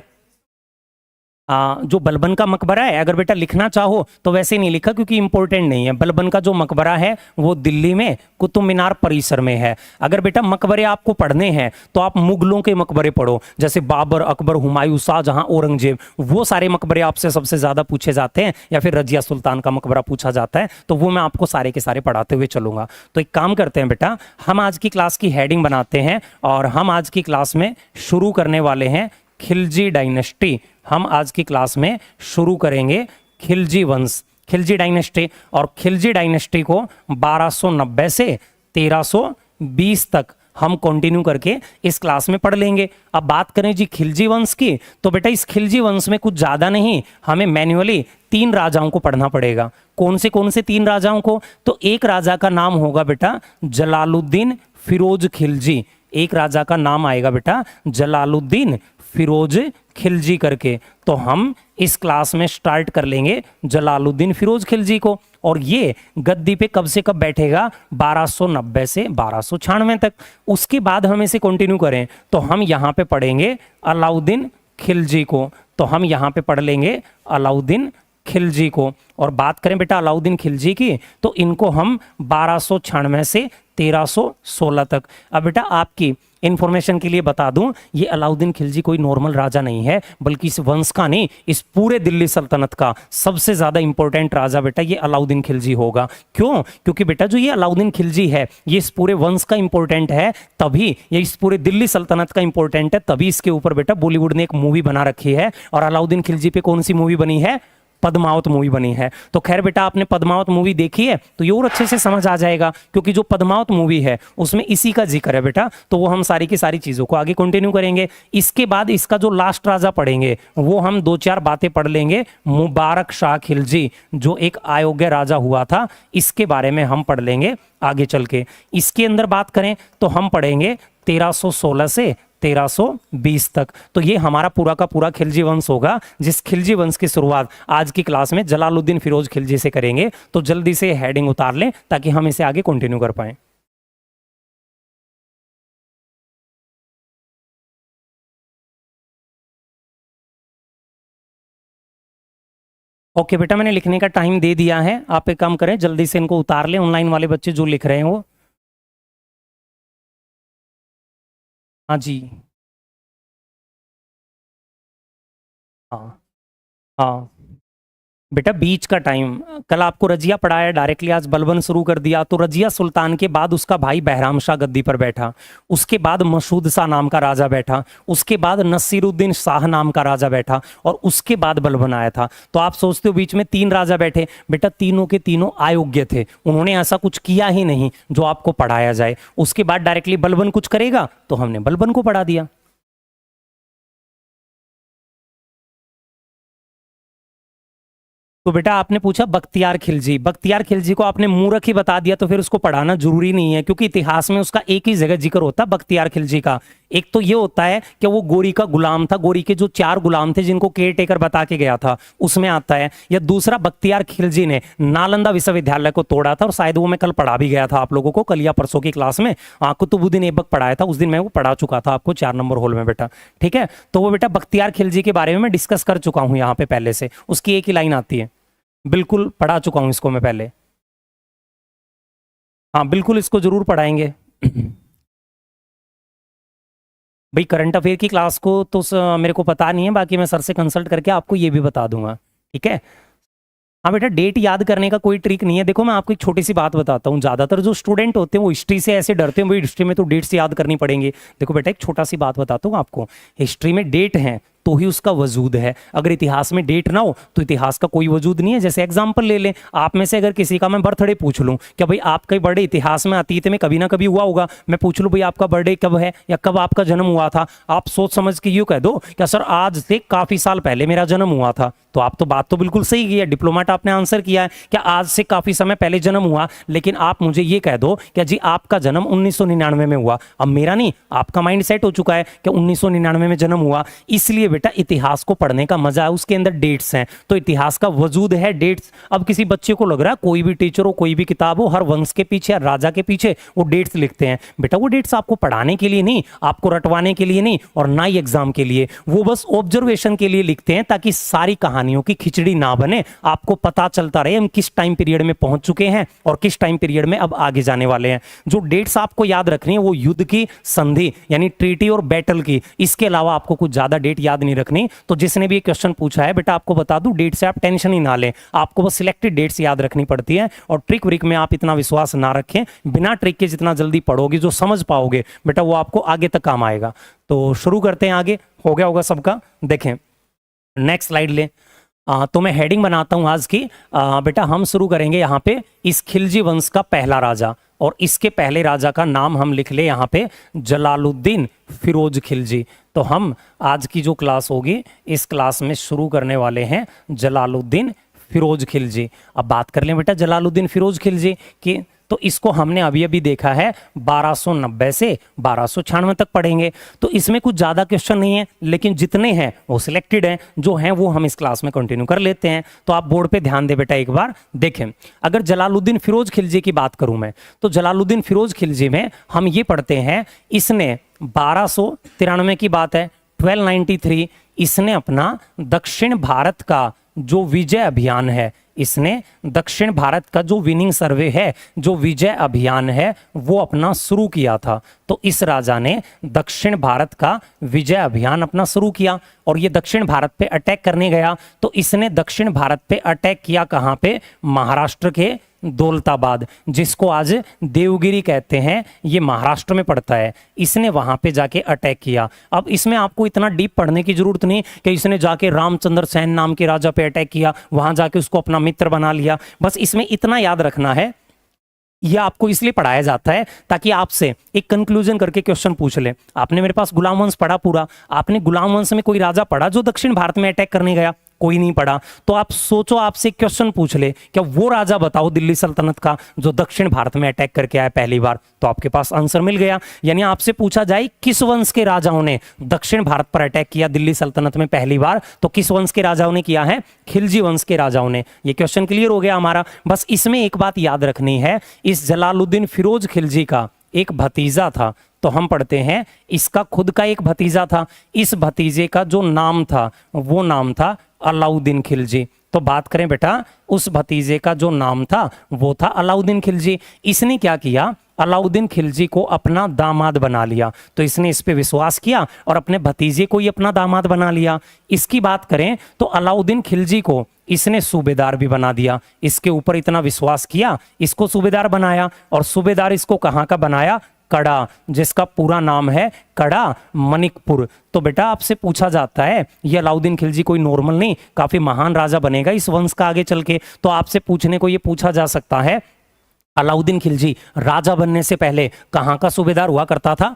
जो बलबन का मकबरा है, अगर बेटा लिखना चाहो तो वैसे नहीं लिखा क्योंकि इंपॉर्टेंट नहीं है। बलबन का जो मकबरा है वो दिल्ली में कुतुब मीनार परिसर में है। अगर बेटा मकबरे आपको पढ़ने हैं तो आप मुगलों के मकबरे पढ़ो, जैसे बाबर, अकबर, हुमायूं, शाहजहां, औरंगजेब, वो सारे मकबरे आपसे सबसे ज्यादा पूछे जाते हैं, या फिर रजिया सुल्तान का मकबरा पूछा जाता है, तो वो मैं आपको सारे के सारे पढ़ाते हुए चलूंगा। तो एक काम करते हैं बेटा, हम आज की क्लास की हेडिंग बनाते हैं और हम आज की क्लास में शुरू करने वाले हैं खिलजी डायनेस्टी। हम आज की क्लास में शुरू करेंगे खिलजी वंश, खिलजी डायनेस्टी। और खिलजी डायनेस्टी को 1290 से 1320 तक हम कंटिन्यू करके इस क्लास में पढ़ लेंगे। अब बात करें जी खिलजी वंश की, तो बेटा इस खिलजी वंश में कुछ ज़्यादा नहीं, हमें मैन्युअली 3 राजाओं को पढ़ना पड़ेगा। कौन से 3 राजाओं को? तो एक राजा का नाम होगा बेटा जलालुद्दीन फिरोज खिलजी। एक राजा का नाम आएगा बेटा जलालुद्दीन फिरोज खिलजी करके। तो हम इस क्लास में स्टार्ट कर लेंगे जलालुद्दीन फिरोज खिलजी को, और ये गद्दी पे कब से कब बैठेगा? 1290 से 1296 तक। उसके बाद हम इसे कंटिन्यू करें तो हम यहाँ पे पढ़ेंगे अलाउद्दीन खिलजी को। तो हम यहाँ पे पढ़ लेंगे अलाउद्दीन खिलजी को। और बात करें बेटा अलाउद्दीन खिलजी की, तो इनको हम 1296 से 1316 तक। अब बेटा आपकी इंफॉर्मेशन के लिए बता दूं, ये अलाउद्दीन खिलजी कोई नॉर्मल राजा नहीं है, बल्कि इस वंश का नहीं, इस पूरे दिल्ली सल्तनत का सबसे ज्यादा इंपॉर्टेंट राजा बेटा ये अलाउद्दीन खिलजी होगा। क्यों? क्योंकि बेटा जो ये अलाउद्दीन खिलजी है ये इस पूरे वंश का इंपॉर्टेंट है, तभी ये इस पूरे दिल्ली सल्तनत का इंपॉर्टेंट है, तभी इसके ऊपर बेटा बॉलीवुड ने एक मूवी बना रखी है। और अलाउद्दीन खिलजी पे कौन सी मूवी बनी है? पद्मावत मूवी बनी है। तो खैर बेटा आपने पद्मावत मूवी देखी है तो ये और अच्छे से समझ आ जाएगा, क्योंकि जो पद्मावत मूवी है उसमें इसी का जिक्र है बेटा। तो वो हम सारी की सारी चीज़ों को आगे कंटिन्यू करेंगे। इसके बाद इसका जो लास्ट राजा पढ़ेंगे वो हम 2-4 बातें पढ़ लेंगे। मुबारक शाह खिलजी जो एक अयोग्य राजा हुआ था, इसके बारे में हम पढ़ लेंगे आगे चल के। इसके अंदर बात करें तो हम पढ़ेंगे 1316 से 1320 तक। तो ये हमारा पूरा का पूरा खिलजी वंश होगा, जिस खिलजी वंश की शुरुआत आज की क्लास में जलालुद्दीन फिरोज खिलजी से करेंगे। तो जल्दी से हेडिंग उतार लें ताकि हम इसे आगे कंटिन्यू कर पाएं। ओके बेटा, मैंने लिखने का टाइम दे दिया है। आप एक काम करें, जल्दी से इनको उतार लें, ऑनलाइन वाले बच्चे जो लिख रहे हैं वो। हाँ जी। हाँ हाँ बेटा बीच का टाइम, कल आपको रजिया पढ़ाया डायरेक्टली, आज बलबन शुरू कर दिया। तो रजिया सुल्तान के बाद उसका भाई बहराम शाह गद्दी पर बैठा, उसके बाद मसूद शाह नाम का राजा बैठा, उसके बाद नसीरुद्दीन शाह नाम का राजा बैठा, और उसके बाद बलबन आया था। तो आप सोचते हो बीच में 3 राजा बैठे, बेटा तीनों के तीनों अयोग्य थे, उन्होंने ऐसा कुछ किया ही नहीं जो आपको पढ़ाया जाए। उसके बाद डायरेक्टली बलबन कुछ करेगा तो हमने बलबन को पढ़ा दिया। तो बेटा आपने पूछा बख्तियार खिलजी, बख्तियार खिलजी को आपने मूर्ख ही बता दिया, तो फिर उसको पढ़ाना जरूरी नहीं है, क्योंकि इतिहास में उसका एक ही जगह जिक्र होता है बख्तियार खिलजी का। एक तो ये होता है कि वो गोरी का गुलाम था, गोरी के जो 4 गुलाम थे जिनको केयर टेकर बता के गया था, उसमें आता है। या दूसरा, बख्तियार खिलजी ने नालंदा विश्वविद्यालय को तोड़ा था, और शायद वो मैं कल पढ़ा भी गया था आप लोगों को, कल या परसों की क्लास में। कुतुबुद्दीन ऐबक पढ़ाया था, उस दिन मैं वो पढ़ा चुका था आपको 4 नंबर हॉल में बेटा। ठीक है, तो वो बेटा बख्तियार खिलजी के बारे में मैं डिस्कस कर चुका हूँ यहाँ पे पहले से, उसकी एक ही लाइन आती है, बिल्कुल पढ़ा चुका हूं इसको मैं पहले। हाँ बिल्कुल, इसको जरूर पढ़ाएंगे। भाई करंट अफेयर की क्लास को तो मेरे को पता नहीं है, बाकी मैं सर से कंसल्ट करके आपको ये भी बता दूंगा। ठीक है। हाँ बेटा, डेट याद करने का कोई ट्रिक नहीं है। देखो मैं आपको एक छोटी सी बात बताता हूँ, ज़्यादातर जो स्टूडेंट होते हैं वो हिस्ट्री से ऐसे डरते हैं, भाई हिस्ट्री में तो डेट्स याद करनी पड़ेंगे। देखो बेटा एक छोटा सी बात बताता हूँ आपको, हिस्ट्री में डेट है तो ही उसका वजूद है। अगर इतिहास में डेट ना हो तो इतिहास का कोई वजूद नहीं है। जैसे एग्जाम्पल ले लें, आप में से अगर किसी का मैं बर्थडे पूछ लूँ कि भाई आपका बर्थडे इतिहास में अतीत में कभी ना कभी हुआ होगा, मैं पूछ लूँ भाई आपका बर्थडे कब है या कब आपका जन्म हुआ था, आप सोच समझ के यूँ कह दो क्या सर आज से काफ़ी साल पहले मेरा जन्म हुआ था, तो आप तो बात तो बिल्कुल सही की है, डिप्लोमेट आपने आंसर किया है क्या आज से काफ़ी समय पहले जन्म हुआ। लेकिन आप मुझे ये कह दो क्या जी आपका जन्म 1999 में हुआ, अब मेरा नहीं आपका माइंड सेट हो चुका है कि 1999 में जन्म हुआ। इसलिए बेटा इतिहास को पढ़ने का मजा है, उसके अंदर डेट्स हैं, तो इतिहास का वजूद है डेट्स। अब किसी बच्चे को लग रहा है कोई भी टीचर हो कोई भी किताब हो, हर वंश के पीछे हर राजा के पीछे वो डेट्स लिखते हैं, बेटा वो डेट्स आपको पढ़ाने के लिए नहीं, आपको रटवाने के लिए नहीं और ना ही एग्जाम के लिए, वो बस ऑब्जर्वेशन के लिए लिखते हैं ताकि सारी कहानियों की खिचड़ी ना बने, आपको पता चलता रहे हम किस टाइम पीरियड में पहुंच चुके हैं और किस टाइम पीरियड में अब आगे जाने वाले हैं। जो डेट्स आपको याद रखनी है वो युद्ध की, संधि यानी ट्रीटी और बैटल की, इसके अलावा आपको कुछ ज्यादा डेट याद नहीं रखनी। तो जिसने भी ये क्वेश्चन पूछा है बेटा आपको बता दूं डेट से आप टेंशन ही ना लें, आपको बस सिलेक्टेड डेट्स याद रखनी पड़ती है और ट्रिक व्रिक में आप इतना विश्वास ना रखें, बिना ट्रिक के जितना जल्दी पढ़ोगे जो समझ पाओगे बेटा वो आपको आगे तक काम आएगा। तो शुरू करते हैं, आगे हो गया होगा सबका। देखें नेक्स्ट स्लाइड ले। तो मैं हेडिंग बनाता हूं आज की। बेटा हम शुरू करेंगे यहाँ पे इस खिलजी वंश का पहला राजा, और इसके पहले राजा का नाम हम लिख ले यहाँ पे जलालुद्दीन फिरोज खिलजी। तो हम आज की जो क्लास होगी इस क्लास में शुरू करने वाले हैं जलालुद्दीन फिरोज खिलजी। अब बात कर लें बेटा जलालुद्दीन फिरोज खिलजी की, तो इसको हमने अभी अभी देखा है 1290 से 1296 तक पढ़ेंगे, तो इसमें कुछ ज़्यादा क्वेश्चन नहीं है, लेकिन जितने हैं वो सिलेक्टेड हैं, जो हैं वो हम इस क्लास में कंटिन्यू कर लेते हैं। तो आप बोर्ड पे ध्यान दे बेटा एक बार। देखें अगर जलालुद्दीन फिरोज खिलजी की बात करूं मैं, तो जलालुद्दीन फिरोज खिलजी में हम ये पढ़ते हैं इसने 1293 की बात है 1293, इसने अपना दक्षिण भारत का जो विजय अभियान है, इसने दक्षिण भारत का जो विनिंग सर्वे है, जो विजय अभियान है वो अपना शुरू किया था। तो इस राजा ने दक्षिण भारत का विजय अभियान अपना शुरू किया और ये दक्षिण भारत पे अटैक करने गया। तो इसने दक्षिण भारत पे अटैक किया कहाँ पे? महाराष्ट्र के दौलताबाद, जिसको आज देवगिरी कहते हैं, ये महाराष्ट्र में पड़ता है। इसने वहां पे जाके अटैक किया। अब इसमें आपको इतना डीप पढ़ने की जरूरत नहीं कि इसने जाके रामचंद्र सेन नाम के राजा पे अटैक किया, वहां जाके उसको अपना मित्र बना लिया। बस इसमें इतना याद रखना है, यह आपको इसलिए पढ़ाया जाता है ताकि आपसे एक कंक्लूजन करके क्वेश्चन पूछ ले। आपने मेरे पास गुलाम वंश पढ़ा पूरा, आपने गुलाम वंश में कोई राजा पढ़ा जो दक्षिण भारत में अटैक करने गया? कोई नहीं पढ़ा। तो आप सोचो आपसे क्वेश्चन पूछ ले क्या वो राजा बताओ दिल्ली सल्तनत का जो दक्षिण भारत में अटैक करके आया पहली बार, तो आपके पास आंसर मिल गया। यानी आपसे पूछा जाए किस वंश के राजाओं ने दक्षिण भारत पर अटैक किया दिल्ली सल्तनत में पहली बार, तो किस वंश के राजाओं ने किया है? खिलजी वंश के राजाओं ने। ये क्वेश्चन क्लियर हो गया हमारा। बस इसमें एक बात याद रखनी है, इस जलालुद्दीन फिरोज खिलजी का एक भतीजा था। तो हम पढ़ते हैं इसका खुद का एक भतीजा था, इस भतीजे का जो नाम था वो नाम था अलाउद्दीन खिलजी। तो बात करें बेटा उस भतीजे का जो नाम था वो था अलाउद्दीन खिलजी। इसने क्या किया? अलाउद्दीन खिलजी को अपना दामाद बना लिया। तो इसने इस पे विश्वास किया और अपने भतीजे को ही अपना दामाद बना लिया। इसकी बात करें तो अलाउद्दीन खिलजी को इसने सूबेदार भी बना दिया। इसके ऊपर इतना विश्वास किया, इसको सूबेदार बनाया, और सूबेदार इसको कहाँ का बनाया? कड़ा, जिसका पूरा नाम है कड़ा मणिकपुर। तो बेटा आपसे पूछा जाता है ये अलाउद्दीन खिलजी कोई नॉर्मल नहीं, काफी महान राजा बनेगा इस वंश का आगे चल के। तो आपसे पूछने को ये पूछा जा सकता है अलाउद्दीन खिलजी राजा बनने से पहले कहाँ का सूबेदार हुआ करता था?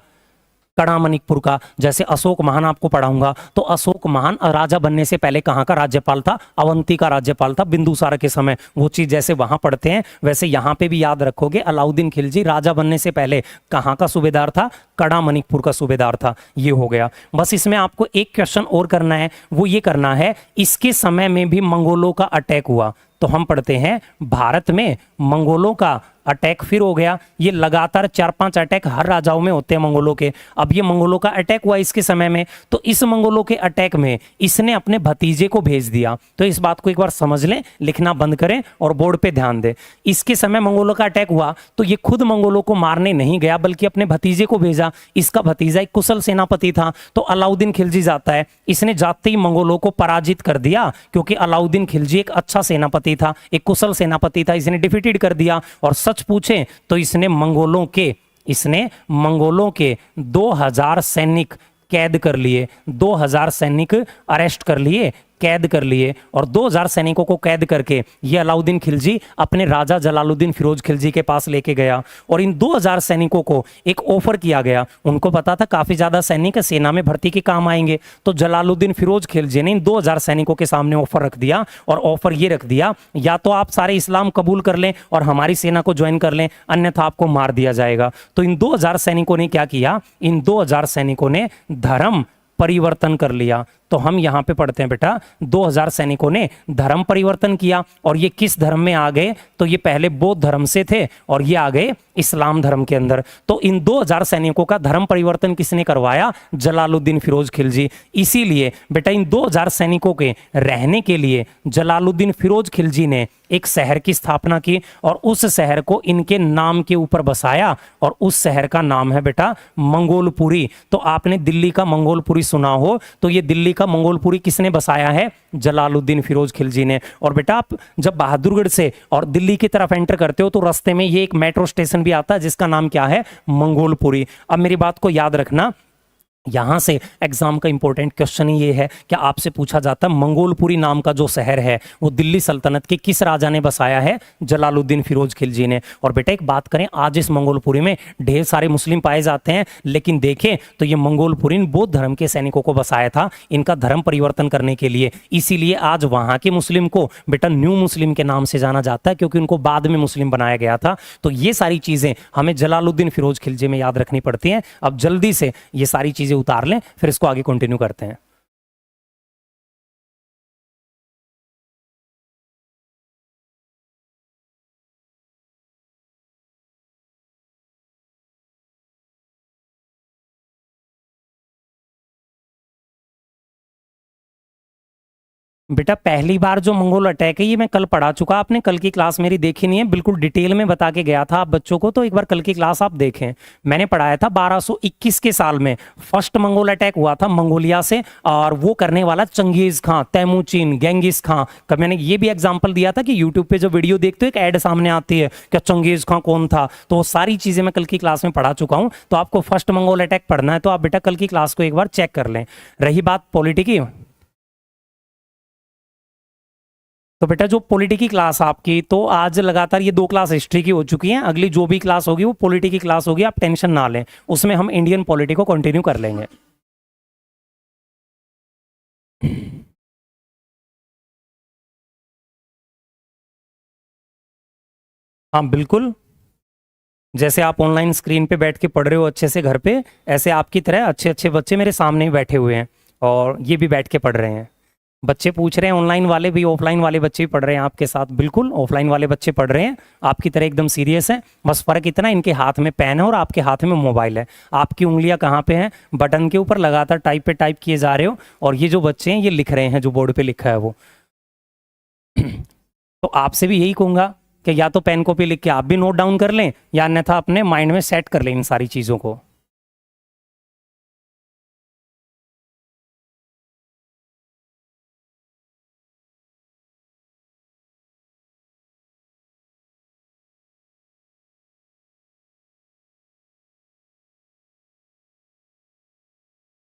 कड़ा मणिकपुर का। जैसे अशोक महान आपको पढ़ाऊंगा, तो अशोक महान राजा बनने से पहले कहाँ का राज्यपाल था? अवंती का राज्यपाल था बिंदुसार के समय। वो चीज जैसे वहां पढ़ते हैं वैसे यहाँ पे भी याद रखोगे, अलाउद्दीन खिलजी राजा बनने से पहले कहाँ का सूबेदार था? कड़ा मणिकपुर का सूबेदार था। ये हो गया। बस इसमें आपको एक क्वेश्चन और करना है, वो ये करना है इसके समय में भी मंगोलों का अटैक हुआ। तो हम पढ़ते हैं भारत में मंगोलों का अटैक फिर हो गया। ये लगातार 4-5 अटैक हर राजाओं में होते हैं मंगोलों के। अब ये मंगोलों का अटैक हुआ इसके समय में, तो इस मंगोलों के अटैक में इसने अपने भतीजे को भेज दिया। तो इस बात को एक बार समझ लें, लिखना बंद करें और बोर्ड पे ध्यान दें। इसके समय मंगोलों का अटैक हुआ तो ये खुद मंगोलों को मारने नहीं गया बल्कि अपने भतीजे को भेजा। इसका भतीजा एक कुशल सेनापति था। तो अलाउद्दीन खिलजी जाता है, इसने जाते ही मंगोलों को पराजित कर दिया, क्योंकि अलाउद्दीन खिलजी एक अच्छा सेनापति था, एक कुशल सेनापति था। इसने डिफीटेड कर दिया। और सच पूछे तो इसने मंगोलों के 2000 सैनिक कैद कर लिए, 2000 सैनिक अरेस्ट कर लिए, कैद कर लिए, और 2000 सैनिकों को कैद करके ये अलाउद्दीन खिलजी अपने राजा जलालुद्दीन फिरोज खिलजी के पास लेके गया। और इन 2000 सैनिकों को एक ऑफर किया गया, उनको पता था काफी ज्यादा सैनिक सेना में भर्ती के काम आएंगे, तो जलालुद्दीन फिरोज खिलजी ने इन 2000 सैनिकों के सामने ऑफर रख दिया, और ऑफर ये रख दिया, या तो आप सारे इस्लाम कबूल कर लें और हमारी सेना को ज्वाइन कर लें, अन्यथा आपको मार दिया जाएगा। तो इन 2000 सैनिकों ने क्या किया, इन 2000 सैनिकों ने धर्म परिवर्तन कर लिया। तो हम यहां पे पढ़ते हैं बेटा, 2000 सैनिकों ने धर्म परिवर्तन किया, और ये किस धर्म में आ गए, तो ये पहले बौद्ध धर्म से थे और ये आ गए इस्लाम धर्म के अंदर। तो इन 2000 सैनिकों का धर्म परिवर्तन किसने करवाया, जलालुद्दीन फिरोज खिलजी। इसीलिए बेटा इन 2000 सैनिकों के रहने के लिए जलालुद्दीन फिरोज खिलजी ने एक शहर की स्थापना की, और उस शहर को इनके नाम के ऊपर बसाया, और उस शहर का नाम है बेटा मंगोलपुरी। तो आपने दिल्ली का मंगोलपुरी सुना हो, तो ये दिल्ली का मंगोलपुरी किसने बसाया है, जलालुद्दीन फिरोज खिलजी ने। और बेटा आप जब बहादुरगढ़ से और दिल्ली की तरफ एंटर करते हो तो रास्ते में ये एक मेट्रो स्टेशन भी आता है जिसका नाम क्या है, मंगोलपुरी। अब मेरी बात को याद रखना, यहां से एग्जाम का इंपॉर्टेंट क्वेश्चन ही ये है कि आपसे पूछा जाता है मंगोलपुरी नाम का जो शहर है वो दिल्ली सल्तनत के किस राजा ने बसाया है, जलालुद्दीन फिरोज खिलजी ने। और बेटा एक बात करें, आज इस मंगोलपुरी में ढेर सारे मुस्लिम पाए जाते हैं, लेकिन देखें तो ये मंगोलपुरी बौद्ध धर्म के सैनिकों को बसाया था इनका धर्म परिवर्तन करने के लिए। इसीलिए आज वहां के मुस्लिम को बेटा न्यू मुस्लिम के नाम से जाना जाता है, क्योंकि उनको बाद में मुस्लिम बनाया गया था। तो ये सारी चीजें हमें जलालुद्दीन फिरोज खिलजी में याद रखनी पड़ती हैं। अब जल्दी से ये सारी चीजें उतार लें, फिर इसको आगे कंटिन्यू करते हैं। बेटा पहली बार जो मंगोल अटैक है ये मैं कल पढ़ा चुका, आपने कल की क्लास मेरी देखी नहीं है, बिल्कुल डिटेल में बता के गया था आप बच्चों को, तो एक बार कल की क्लास आप देखें। मैंने पढ़ाया था 1221 के साल में फर्स्ट मंगोल अटैक हुआ था मंगोलिया से, और वो करने वाला चंगेज खां, तैमूचिन, गेंगिस खां का। मैंने ये भी एग्जाम्पल दिया था कि यूट्यूब पे जो वीडियो देखते हो एक ऐड सामने आती है कि चंगेज खां कौन था, तो वो सारी चीजें मैं कल की क्लास में पढ़ा चुका हूँ। तो आपको फर्स्ट मंगोल अटैक पढ़ना है तो आप बेटा कल की क्लास को एक बार चेक कर लें। रही बात पॉलिटी की, तो बेटा जो पॉलिटी की क्लास आपकी, तो आज लगातार ये 2 क्लास हिस्ट्री की हो चुकी हैं, अगली जो भी क्लास होगी वो पॉलिटी की क्लास होगी, आप टेंशन ना लें, उसमें हम इंडियन पॉलिटी को कंटिन्यू कर लेंगे। हाँ बिल्कुल, जैसे आप ऑनलाइन स्क्रीन पे बैठ के पढ़ रहे हो अच्छे से घर पे, ऐसे आपकी तरह अच्छे अच्छे बच्चे मेरे सामने ही बैठे हुए हैं और ये भी बैठ के पढ़ रहे हैं। बच्चे पूछ रहे हैं ऑनलाइन वाले भी, ऑफलाइन वाले बच्चे भी पढ़ रहे हैं आपके साथ, बिल्कुल ऑफलाइन वाले बच्चे पढ़ रहे हैं आपकी तरह एकदम सीरियस है। बस फर्क इतना, इनके हाथ में पेन है और आपके हाथ में मोबाइल है। आपकी उंगलियां कहाँ पे हैं, बटन के ऊपर लगातार टाइप पे टाइप किए जा रहे हो, और ये जो बच्चे हैं ये लिख रहे हैं जो बोर्ड पे लिखा है वो। तो आपसे भी यही कहूँगा कि या तो पेन कॉपी लिख के आप भी नोट डाउन कर लें, या अन्यथा अपने माइंड में सेट कर लें इन सारी चीज़ों को।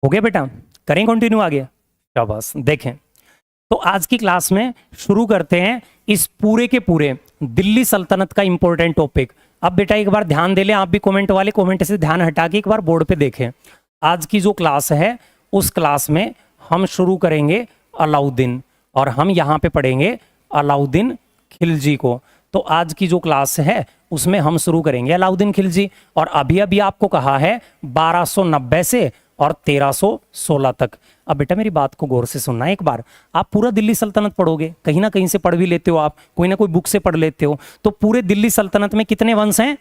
हो गया बेटा, करें कंटिन्यू आगे। शाबाश, देखें तो आज की क्लास में शुरू करते हैं इस पूरे के पूरे दिल्ली सल्तनत का इंपॉर्टेंट टॉपिक। अब बेटा एक बार ध्यान दे लें, आप भी कमेंट वाले कमेंट से ध्यान हटा के एक बार बोर्ड पे देखें। आज की जो क्लास है उस क्लास में हम शुरू करेंगे अलाउद्दीन, और हम यहाँ पे पढ़ेंगे अलाउद्दीन खिलजी को। तो आज की जो क्लास है उसमें हम शुरू करेंगे अलाउद्दीन खिलजी, और अभी अभी आपको कहा है 1290 से और 1316 तक। अब बेटा मेरी बात को गौर से सुनना है एक बार, आप पूरा दिल्ली सल्तनत पढ़ोगे, कहीं ना कहीं से पढ़ भी लेते हो आप, कोई ना कोई बुक से पढ़ लेते हो। तो पूरे दिल्ली सल्तनत में कितने वंश हैं,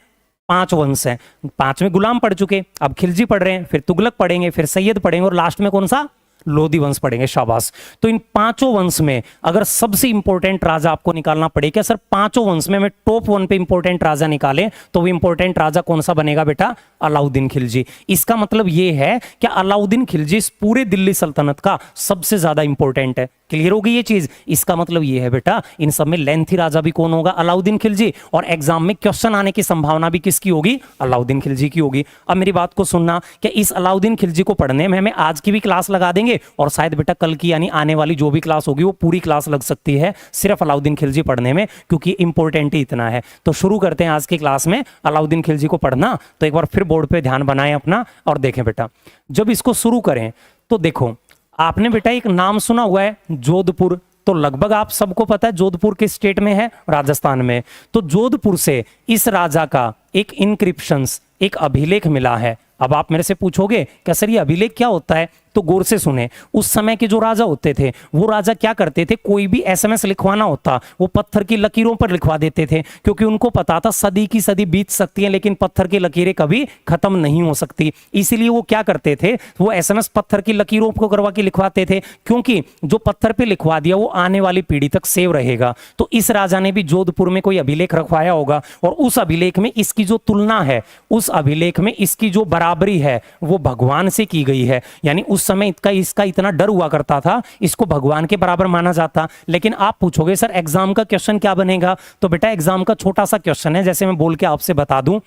5 वंश हैं। 5 में गुलाम पढ़ चुके, अब खिलजी पढ़ रहे हैं, फिर तुगलक पढ़ेंगे, फिर सैयद पढ़ेंगे, और लास्ट में कौन सा, लोधी वंश पढ़ेंगे, शाबाश। तो इन पांचों वंश में अगर सबसे इंपॉर्टेंट राजा आपको निकालना पड़े, क्या सर पांचों वंश में टॉप वन पे इंपॉर्टेंट राजा निकाले, तो वो इंपॉर्टेंट राजा कौन सा बनेगा बेटा? अलाउद्दीन खिलजी। इसका मतलब ये है कि अलाउद्दीन खिलजी इस पूरे दिल्ली सल्तनत का सबसे ज्यादा इंपॉर्टेंट है। क्लियर होगी ये चीज? इसका मतलब ये है बेटा इन सब में लेंथी राजा भी कौन होगा? अलाउद्दीन खिलजी। और एग्जाम में क्वेश्चन आने की संभावना भी किसकी होगी? अलाउद्दीन खिलजी की होगी। अब मेरी बात को सुनना कि इस अलाउद्दीन खिलजी को पढ़ने में हमें आज की भी क्लास लगा देंगे और शायद बेटा कल की यानी आने वाली जो भी क्लास होगी वो पूरी क्लास लग सकती है सिर्फ अलाउद्दीन खिलजी पढ़ने में, क्योंकि इंपॉर्टेंट ही इतना है। तो शुरू करते हैं आज की क्लास में अलाउद्दीन खिलजी को पढ़ना। तो एक बार फिर बोर्ड पे ध्यान बनाएं अपना और देखें बेटा, जब इसको शुरू करें तो देखो आपने बेटा एक नाम सुना हुआ है जोधपुर, तो लगभग आप सबको पता है जोधपुर किस स्टेट में है? राजस्थान में। तो जोधपुर से इस राजा का एक इंक्रिप्शंस, एक अभिलेख मिला है। अब आप मेरे से पूछोगे क्या सर ये अभिलेख क्या होता है? तो गौर से सुने, उस समय के जो राजा होते थे वो राजा क्या करते थे, कोई भी एसएमएस लिखवाना होता वो पत्थर की लकीरों पर लिखवा देते थे, क्योंकि उनको पता था सदी की सदी बीत सकती है लेकिन पत्थर की लकीरें कभी खत्म नहीं हो सकती। इसीलिए वो क्या करते थे, वो एसएमएस पत्थर की लकीरों को करवा के लिखवाते थे, क्योंकि जो पत्थर पे लिखवा दिया वो आने वाली पीढ़ी तक सेव रहेगा। तो इस राजा ने भी जोधपुर में कोई अभिलेख रखवाया होगा और उस अभिलेख में इसकी जो तुलना है, उस अभिलेख में इसकी जो बराबरी है वो भगवान से की गई है। यानी उस समय इसका इतना डर हुआ करता था, इसको भगवान के बराबर माना जाता। लेकिन आप पूछोगे सर एग्जाम का क्वेश्चन क्या बनेगा? तो बेटा एग्जाम का छोटा सा क्वेश्चन है, जैसे मैं बोल के आपसे बता दूं,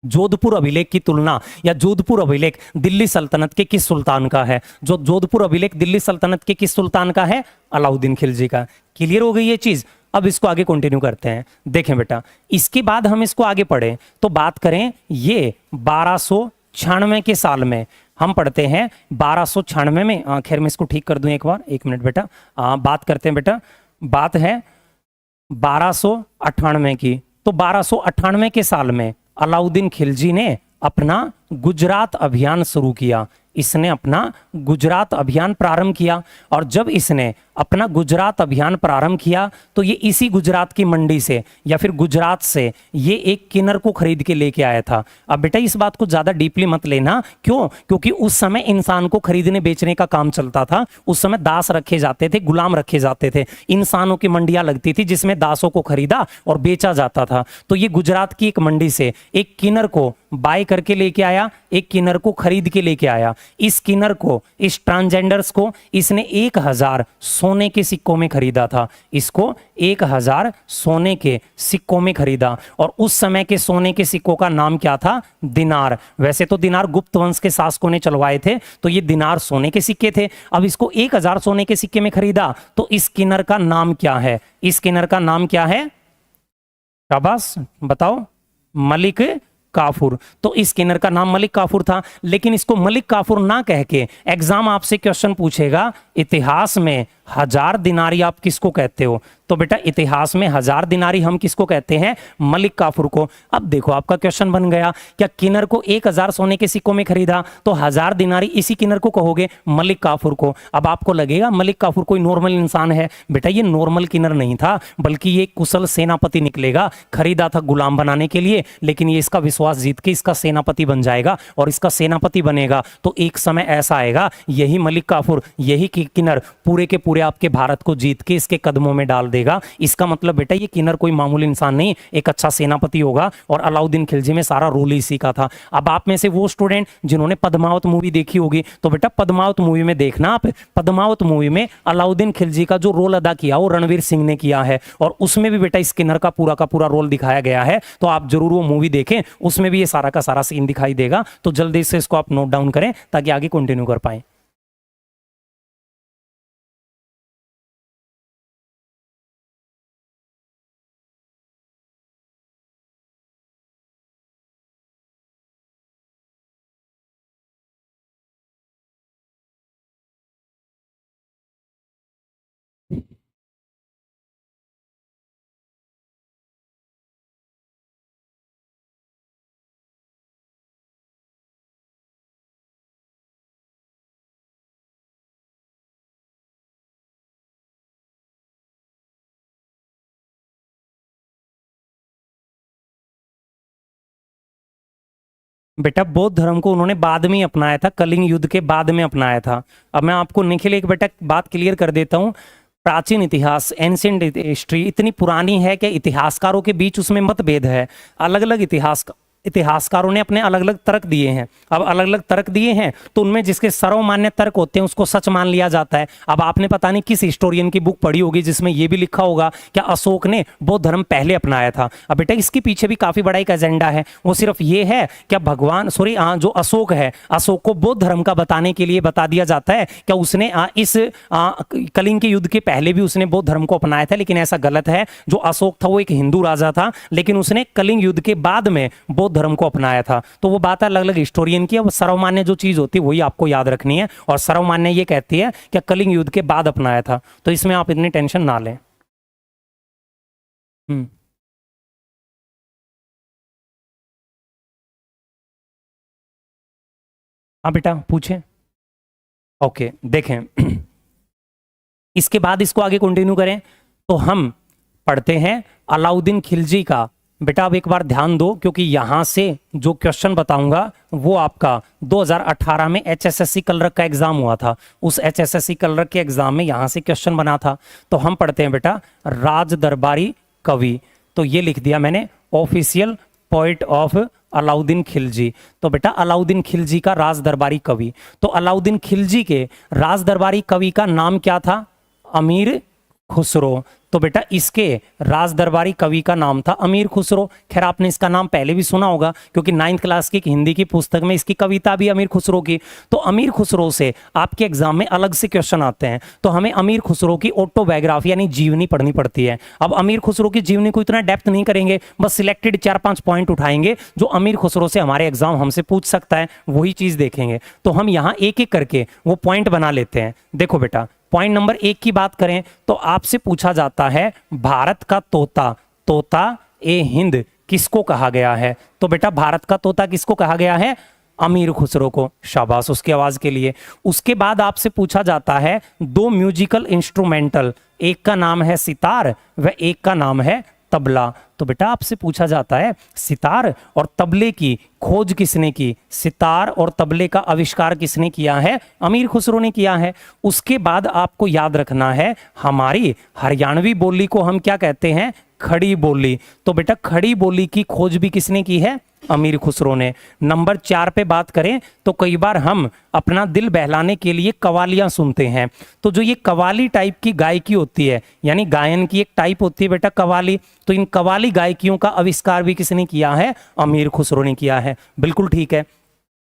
जोधपुर अभिलेख की तुलना या जोधपुर अभिलेख दिल्ली सल्तनत के किस सुल्तान का है? जो जोधपुर अभिलेख दिल्ली सल्तनत के किस सुल्तान का है? अलाउद्दीन खिलजी का। क्लियर हो गई ये चीज? अब इसको आगे कंटिन्यू करते हैं। देखें बेटा, इसके बाद हम इसको आगे पढ़ें तो बात करें ये 1296 के साल में हम पढ़ते हैं 1296 में। खैर मैं इसको ठीक कर दूं एक बार, एक मिनट बेटा। बात करते हैं बेटा, बात है 1298 की। तो 1298 के साल में अलाउद्दीन खिलजी ने अपना गुजरात अभियान शुरू किया। इसने अपना गुजरात अभियान प्रारंभ किया और जब इसने अपना गुजरात अभियान प्रारंभ किया तो ये इसी गुजरात की मंडी से या फिर गुजरात से ये एक किन्नर को खरीद के लेके आया था। अब बेटा इस बात को ज्यादा डीपली मत लेना, क्यों? क्योंकि उस समय इंसान को खरीदने बेचने का काम चलता था। उस समय दास रखे जाते थे, गुलाम रखे जाते थे, इंसानों की मंडियां लगती थी जिसमें दासों को खरीदा और बेचा जाता था। तो ये गुजरात की एक मंडी से एक किन्नर को बाय करके लेके आया, एक किन्नर को खरीद के लेके आया। इस किन्नर को, इस ट्रांसजेंडर्स को इसने 1000 सोने के सिक्कों में खरीदा था। इसको 1000 सोने के सिक्कों में खरीदा और उस समय के सोने के सिक्कों का नाम क्या था? दिनार। वैसे तो दिनार गुप्त वंश के शासकों ने चलवाए थे, तो ये दिनार सोने के सिक्के थे। अब इसको 1000 सोने के सिक्के में खरीदा, तो इस किन्नर का नाम क्या है? इस किन्नर का नाम क्या है? शाबाश बताओ। मलिक काफूर। तो इस किन्नर का नाम मलिक काफूर था, लेकिन इसको मलिक काफूर ना कह के एग्जाम आपसे क्वेश्चन पूछेगा इतिहास में 1000 दिनारी आप किसको कहते हो? तो बेटा इतिहास में 1000 दिनारी हम किसको कहते हैं? मलिक काफूर को। अब देखो आपका क्वेश्चन बन गया, क्या किन्नर को 1000 सोने के सिक्कों में खरीदा तो 1000 दिनारी इसी किन्नर को कहोगे? मलिक काफूर को। अब आपको लगेगा मलिक काफूर कोई नॉर्मल इंसान है। बेटा ये नॉर्मल किन्नर नहीं था, बल्कि ये कुशल सेनापति निकलेगा। खरीदा था गुलाम बनाने के लिए, लेकिन ये इसका विश्वास जीत के इसका सेनापति बन जाएगा और इसका सेनापति बनेगा तो एक समय ऐसा आएगा यही मलिक काफूर, यही किन्नर पूरे के पूरे आपके भारत को जीत के इसके कदमों में डाल देगा। इसका मतलब बेटा ये किन्नर कोई मामूली इंसान नहीं, एक अच्छा सेनापति होगा और अलाउद्दीन खिलजी में सारा रोल इसी का था। अब आप में से वो स्टूडेंट जिन्होंने पद्मावत मूवी देखी होगी, तो बेटा पद्मावत मूवी में देखना आप, पद्मावत मूवी में अलाउद्दीन खिलजी का जो रोल अदा किया वो रणवीर सिंह ने किया है और उसमें भी बेटा इस किन्नर का पूरा रोल दिखाया गया है। तो आप जरूर वो मूवी देखें, उसमें भी ये सारा का सारा सीन दिखाई देगा। तो जल्दी से इसको आप नोट डाउन करें ताकि आगे कंटिन्यू कर पाए। बेटा बौद्ध धर्म को उन्होंने बाद में ही अपनाया था, कलिंग युद्ध के बाद में अपनाया था। अब मैं आपको निखिल एक बेटा बात क्लियर कर देता हूँ। प्राचीन इतिहास, एंशिएंट हिस्ट्री इतनी पुरानी है कि इतिहासकारों के बीच उसमें मतभेद है। अलग अलग इतिहासकारों ने अपने अलग अलग तर्क दिए हैं। अब अलग अलग तर्क दिए हैं तो उनमें जिसके सर्वमान्य तर्क होते हैं उसको सच मान लिया जाता है। अब आपने पता नहीं किस हिस्टोरियन की बुक पढ़ी होगी जिसमें यह भी लिखा होगा क्या अशोक ने बौद्ध धर्म पहले अपनाया था। अब बेटा इसके पीछे भी काफी बड़ा एक एजेंडा है। वो सिर्फ ये है क्या भगवान जो अशोक है, अशोक को बौद्ध धर्म का बताने के लिए बता दिया जाता है क्या उसने इस कलिंग के युद्ध के पहले भी उसने बौद्ध धर्म को अपनाया था। लेकिन ऐसा गलत है। जो अशोक था वो एक हिंदू राजा था, लेकिन उसने कलिंग युद्ध के बाद में बौद्ध धर्म को अपनाया था। तो वो बात अलग अलग हिस्टोरियन की है। वो सर्वमान्य जो चीज होती है वही आपको याद रखनी है, और सर्वमान्य ये कहती है कि कलिंग युद्ध के बाद अपनाया था। तो इसमें आप इतनी टेंशन ना लें। हाँ बेटा पूछें। ओके देखें इसके बाद इसको आगे कंटिन्यू करें तो हम पढ़ते हैं अलाउद्दीन खिलजी का। बेटा अब एक बार ध्यान दो क्योंकि यहां से जो क्वेश्चन बताऊंगा वो आपका 2018 में HSSC कलरक का एग्जाम हुआ था। उस HSSC कलरक के एग्जाम में यहां से क्वेश्चन बना था। तो हम पढ़ते हैं बेटा राज दरबारी कवि। तो ये लिख दिया मैंने official poet of Alauddin Khilji. तो बेटा अलाउद्दीन खिलजी का राज दरबारी कवि। तो अलाउद्दीन खिलजी के राज दरबारी कवि का नाम क्या था? अमीर खुसरो। तो बेटा इसके राज दरबारी कवि का नाम था अमीर खुसरो। खैर आपने इसका नाम पहले भी सुना होगा क्योंकि 9th क्लास की हिंदी की पुस्तक में इसकी कविता भी अमीर खुसरो की। तो अमीर खुसरो से आपके एग्जाम में अलग से क्वेश्चन आते हैं। तो हमें अमीर खुसरो की ऑटोबायोग्राफी यानी जीवनी पढ़नी पड़ती है। अब अमीर खुसरो की जीवनी को इतना डेप्थ नहीं करेंगे, बस सिलेक्टेड 4-5 पॉइंट उठाएंगे जो अमीर खुसरो से हमारे एग्जाम हमसे पूछ सकता है, वही चीज देखेंगे। तो हम यहाँ एक एक करके वो पॉइंट बना लेते हैं। देखो बेटा पॉइंट नंबर 1 की बात करें तो आपसे पूछा जाता है भारत का तोता, तोता ए हिंद किसको कहा गया है? तो बेटा भारत का तोता किसको कहा गया है? अमीर खुसरो को। शाबाश उसकी आवाज के लिए। उसके बाद आपसे पूछा जाता है 2 म्यूजिकल इंस्ट्रूमेंटल, एक का नाम है सितार व एक का नाम है तबला। तो बेटा आपसे पूछा जाता है सितार और तबले की खोज किसने की? सितार और तबले का आविष्कार किसने किया है? अमीर खुसरो ने किया है। उसके बाद आपको याद रखना है हमारी हरियाणवी बोली को हम क्या कहते हैं? खड़ी बोली। तो बेटा खड़ी बोली की खोज भी किसने की है? अमीर खुसरो ने। नंबर 4 पे बात करें तो कई बार हम अपना दिल बहलाने के लिए कवालियां सुनते हैं। तो जो ये कवाली टाइप की गायकी होती है यानी गायन की एक टाइप होती है बेटा कवाली, तो इन कवाली गायकियों का आविष्कार भी किसने किया है? अमीर खुसरो ने किया है। बिल्कुल ठीक है।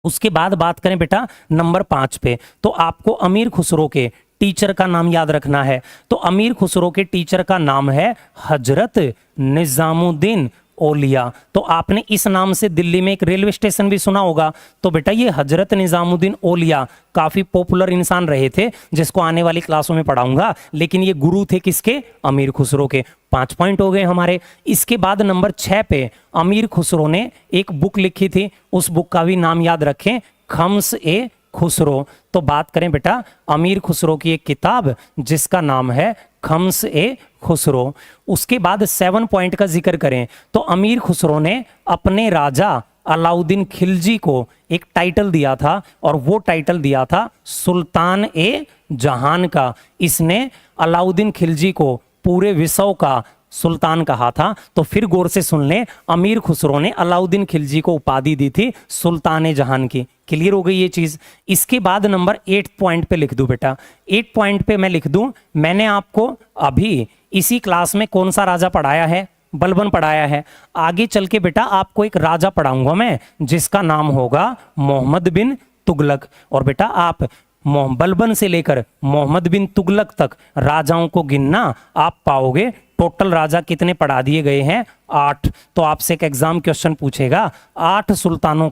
उसके बाद बात करें बेटा नंबर 5 पे तो आपको अमीर खुसरो के टीचर का नाम याद रखना है। तो अमीर खुसरो के टीचर का नाम है हजरत निजामुद्दीन ओलिया। तो आपने इस नाम से दिल्ली में एक रेलवे स्टेशन भी सुना होगा। तो बेटा ये हजरत निजामुद्दीन ओलिया काफी पॉपुलर इंसान रहे थे जिसको आने वाली क्लासों में पढ़ाऊंगा, लेकिन ये गुरु थे किसके? अमीर खुसरो के। 5 पॉइंट हो गए हमारे। इसके बाद नंबर 6 पे अमीर खुसरो ने एक बुक लिखी थी, उस बुक का भी नाम याद रखें, खम्स ए खुसरो। तो बात करें बेटा अमीर खुसरो की एक किताब जिसका नाम है खम्स ए खुसरो। उसके बाद 7 पॉइंट का जिक्र करें तो अमीर खुसरो ने अपने राजा अलाउद्दीन खिलजी को एक टाइटल दिया था और वो टाइटल दिया था सुल्तान ए जहान का। इसने अलाउद्दीन खिलजी को पूरे विश्व का सुल्तान कहा था। तो फिर गौर से सुन लें, अमीर खुसरो ने अलाउद्दीन खिलजी को उपाधि दी थी सुल्तान ए जहान की। क्लियर हो गई ये चीज। इसके बाद नंबर 8 पॉइंट पे लिख दूं बेटा। 8 पॉइंट पे मैं लिख दूं, मैंने आपको अभी इसी क्लास में कौन सा राजा पढ़ाया है? बलबन पढ़ाया है। आगे चल के बेटा आपको एक राजा पढ़ाऊंगा मैं जिसका नाम होगा मोहम्मद बिन तुगलक। और बेटा आप बलबन से लेकर मोहम्मद बिन तुगलक तक राजाओं को गिनना आप पाओगे। टोटल राजा कितने पढ़ा दिए गए हैं? 8। तो आपसे एक एग्जाम क्वेश्चन पूछेगा 8 सुल्तानों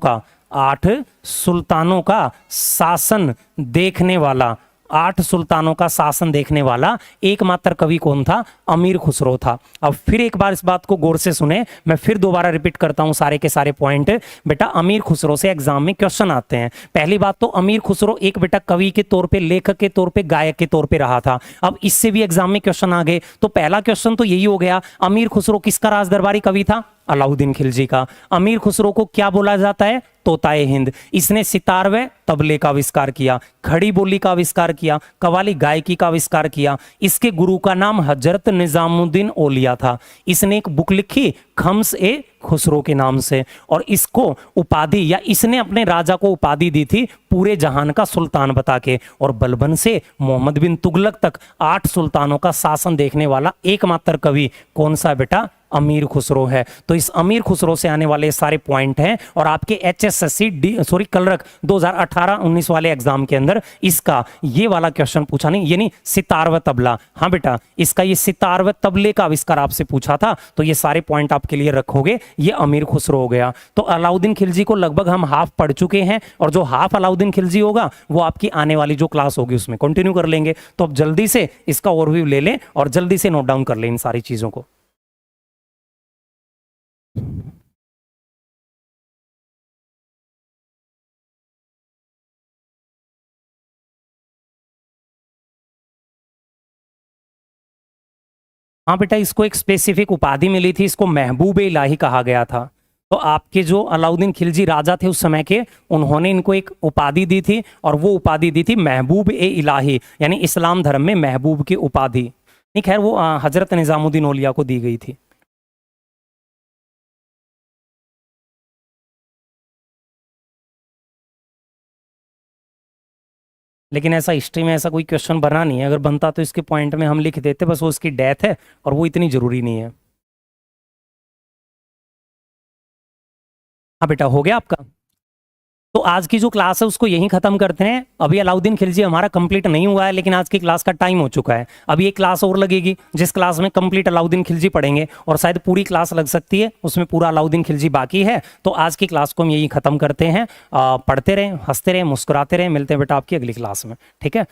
का शासन देखने वाला, 8 सुल्तानों का शासन देखने वाला एकमात्र कवि कौन था? अमीर खुसरो था। अब फिर एक बार इस बात को गौर से सुने, मैं फिर दोबारा रिपीट करता हूं सारे के सारे पॉइंट। बेटा अमीर खुसरो से एग्जाम में क्वेश्चन आते हैं। पहली बात तो अमीर खुसरो एक बेटा कवि के तौर पे, लेखक के तौर पे, गायक के तौर पे रहा था। अब इससे भी एग्जाम में क्वेश्चन आ गए। तो पहला क्वेश्चन तो यही हो गया, अमीर खुसरो किसका राज दरबारी कवि था? अलाउद्दीन खिलजी का। अमीर खुसरो को क्या बोला जाता है? तोताए हिंद। इसने सितार व तबले का आविष्कार किया, खड़ी बोली का आविष्कार किया, कव्वाली गायकी का आविष्कार किया। इसके गुरु का नाम हजरत निजामुद्दीन औलिया था। इसने एक बुक लिखी खम्स ए खुसरो के नाम से, और इसको उपाधि या इसने अपने राजा को उपाधि दी थी पूरे जहान का सुल्तान बता के। और बलबन से मोहम्मद बिन तुगलक तक 8 सुल्तानों का शासन देखने वाला एकमात्र कवि कौन सा बेटा? अमीर खुसरो है। तो इस अमीर खुसरो से आने वाले सारे पॉइंट हैं, और आपके HSSC कलरक 2018-19 वाले एग्जाम के अंदर इसका ये वाला क्वेश्चन पूछा नहीं, यानी सितार व तबला। हाँ बेटा, इसका ये सितार व तबले का आविष्कार आपसे पूछा था, तो ये सारे पॉइंट आपके लिए रखोगे। ये अमीर खुसरो हो गया। तो अलाउद्दीन खिलजी को लगभग हम हाफ पढ़ चुके हैं, और जो हाफ अलाउद्दीन खिलजी होगा वो आपकी आने वाली जो क्लास होगी उसमें कंटिन्यू कर लेंगे। तो अब जल्दी से इसका ओवरव्यू ले लें और जल्दी से नोट डाउन कर लें इन सारी चीजों को। हाँ बेटा, इसको एक स्पेसिफिक उपाधि मिली थी, इसको महबूब इलाही कहा गया था। तो आपके जो अलाउद्दीन खिलजी राजा थे उस समय के, उन्होंने इनको एक उपाधि दी थी, और वो उपाधि दी थी महबूब ए इलाही, यानी इस्लाम धर्म में महबूब की उपाधि। नहीं, खैर वो हजरत निजामुद्दीन औलिया को दी गई थी। लेकिन ऐसा हिस्ट्री में ऐसा कोई क्वेश्चन बना नहीं है, अगर बनता तो इसके पॉइंट में हम लिख देते, बस वो उसकी डेथ है और वो इतनी जरूरी नहीं है। हाँ बेटा, हो गया आपका। तो आज की जो क्लास है उसको यहीं खत्म करते हैं। अभी अलाउद्दीन खिलजी हमारा कंप्लीट नहीं हुआ है, लेकिन आज की क्लास का टाइम हो चुका है। अभी एक क्लास और लगेगी जिस क्लास में कंप्लीट अलाउद्दीन खिलजी पढ़ेंगे, और शायद पूरी क्लास लग सकती है, उसमें पूरा अलाउद्दीन खिलजी बाकी है। तो आज की क्लास को हम यहीं खत्म करते हैं। पढ़ते रहें, हंसते रहें, मुस्कुराते रहें। मिलते हैं बेटा आपकी अगली क्लास में, ठीक है।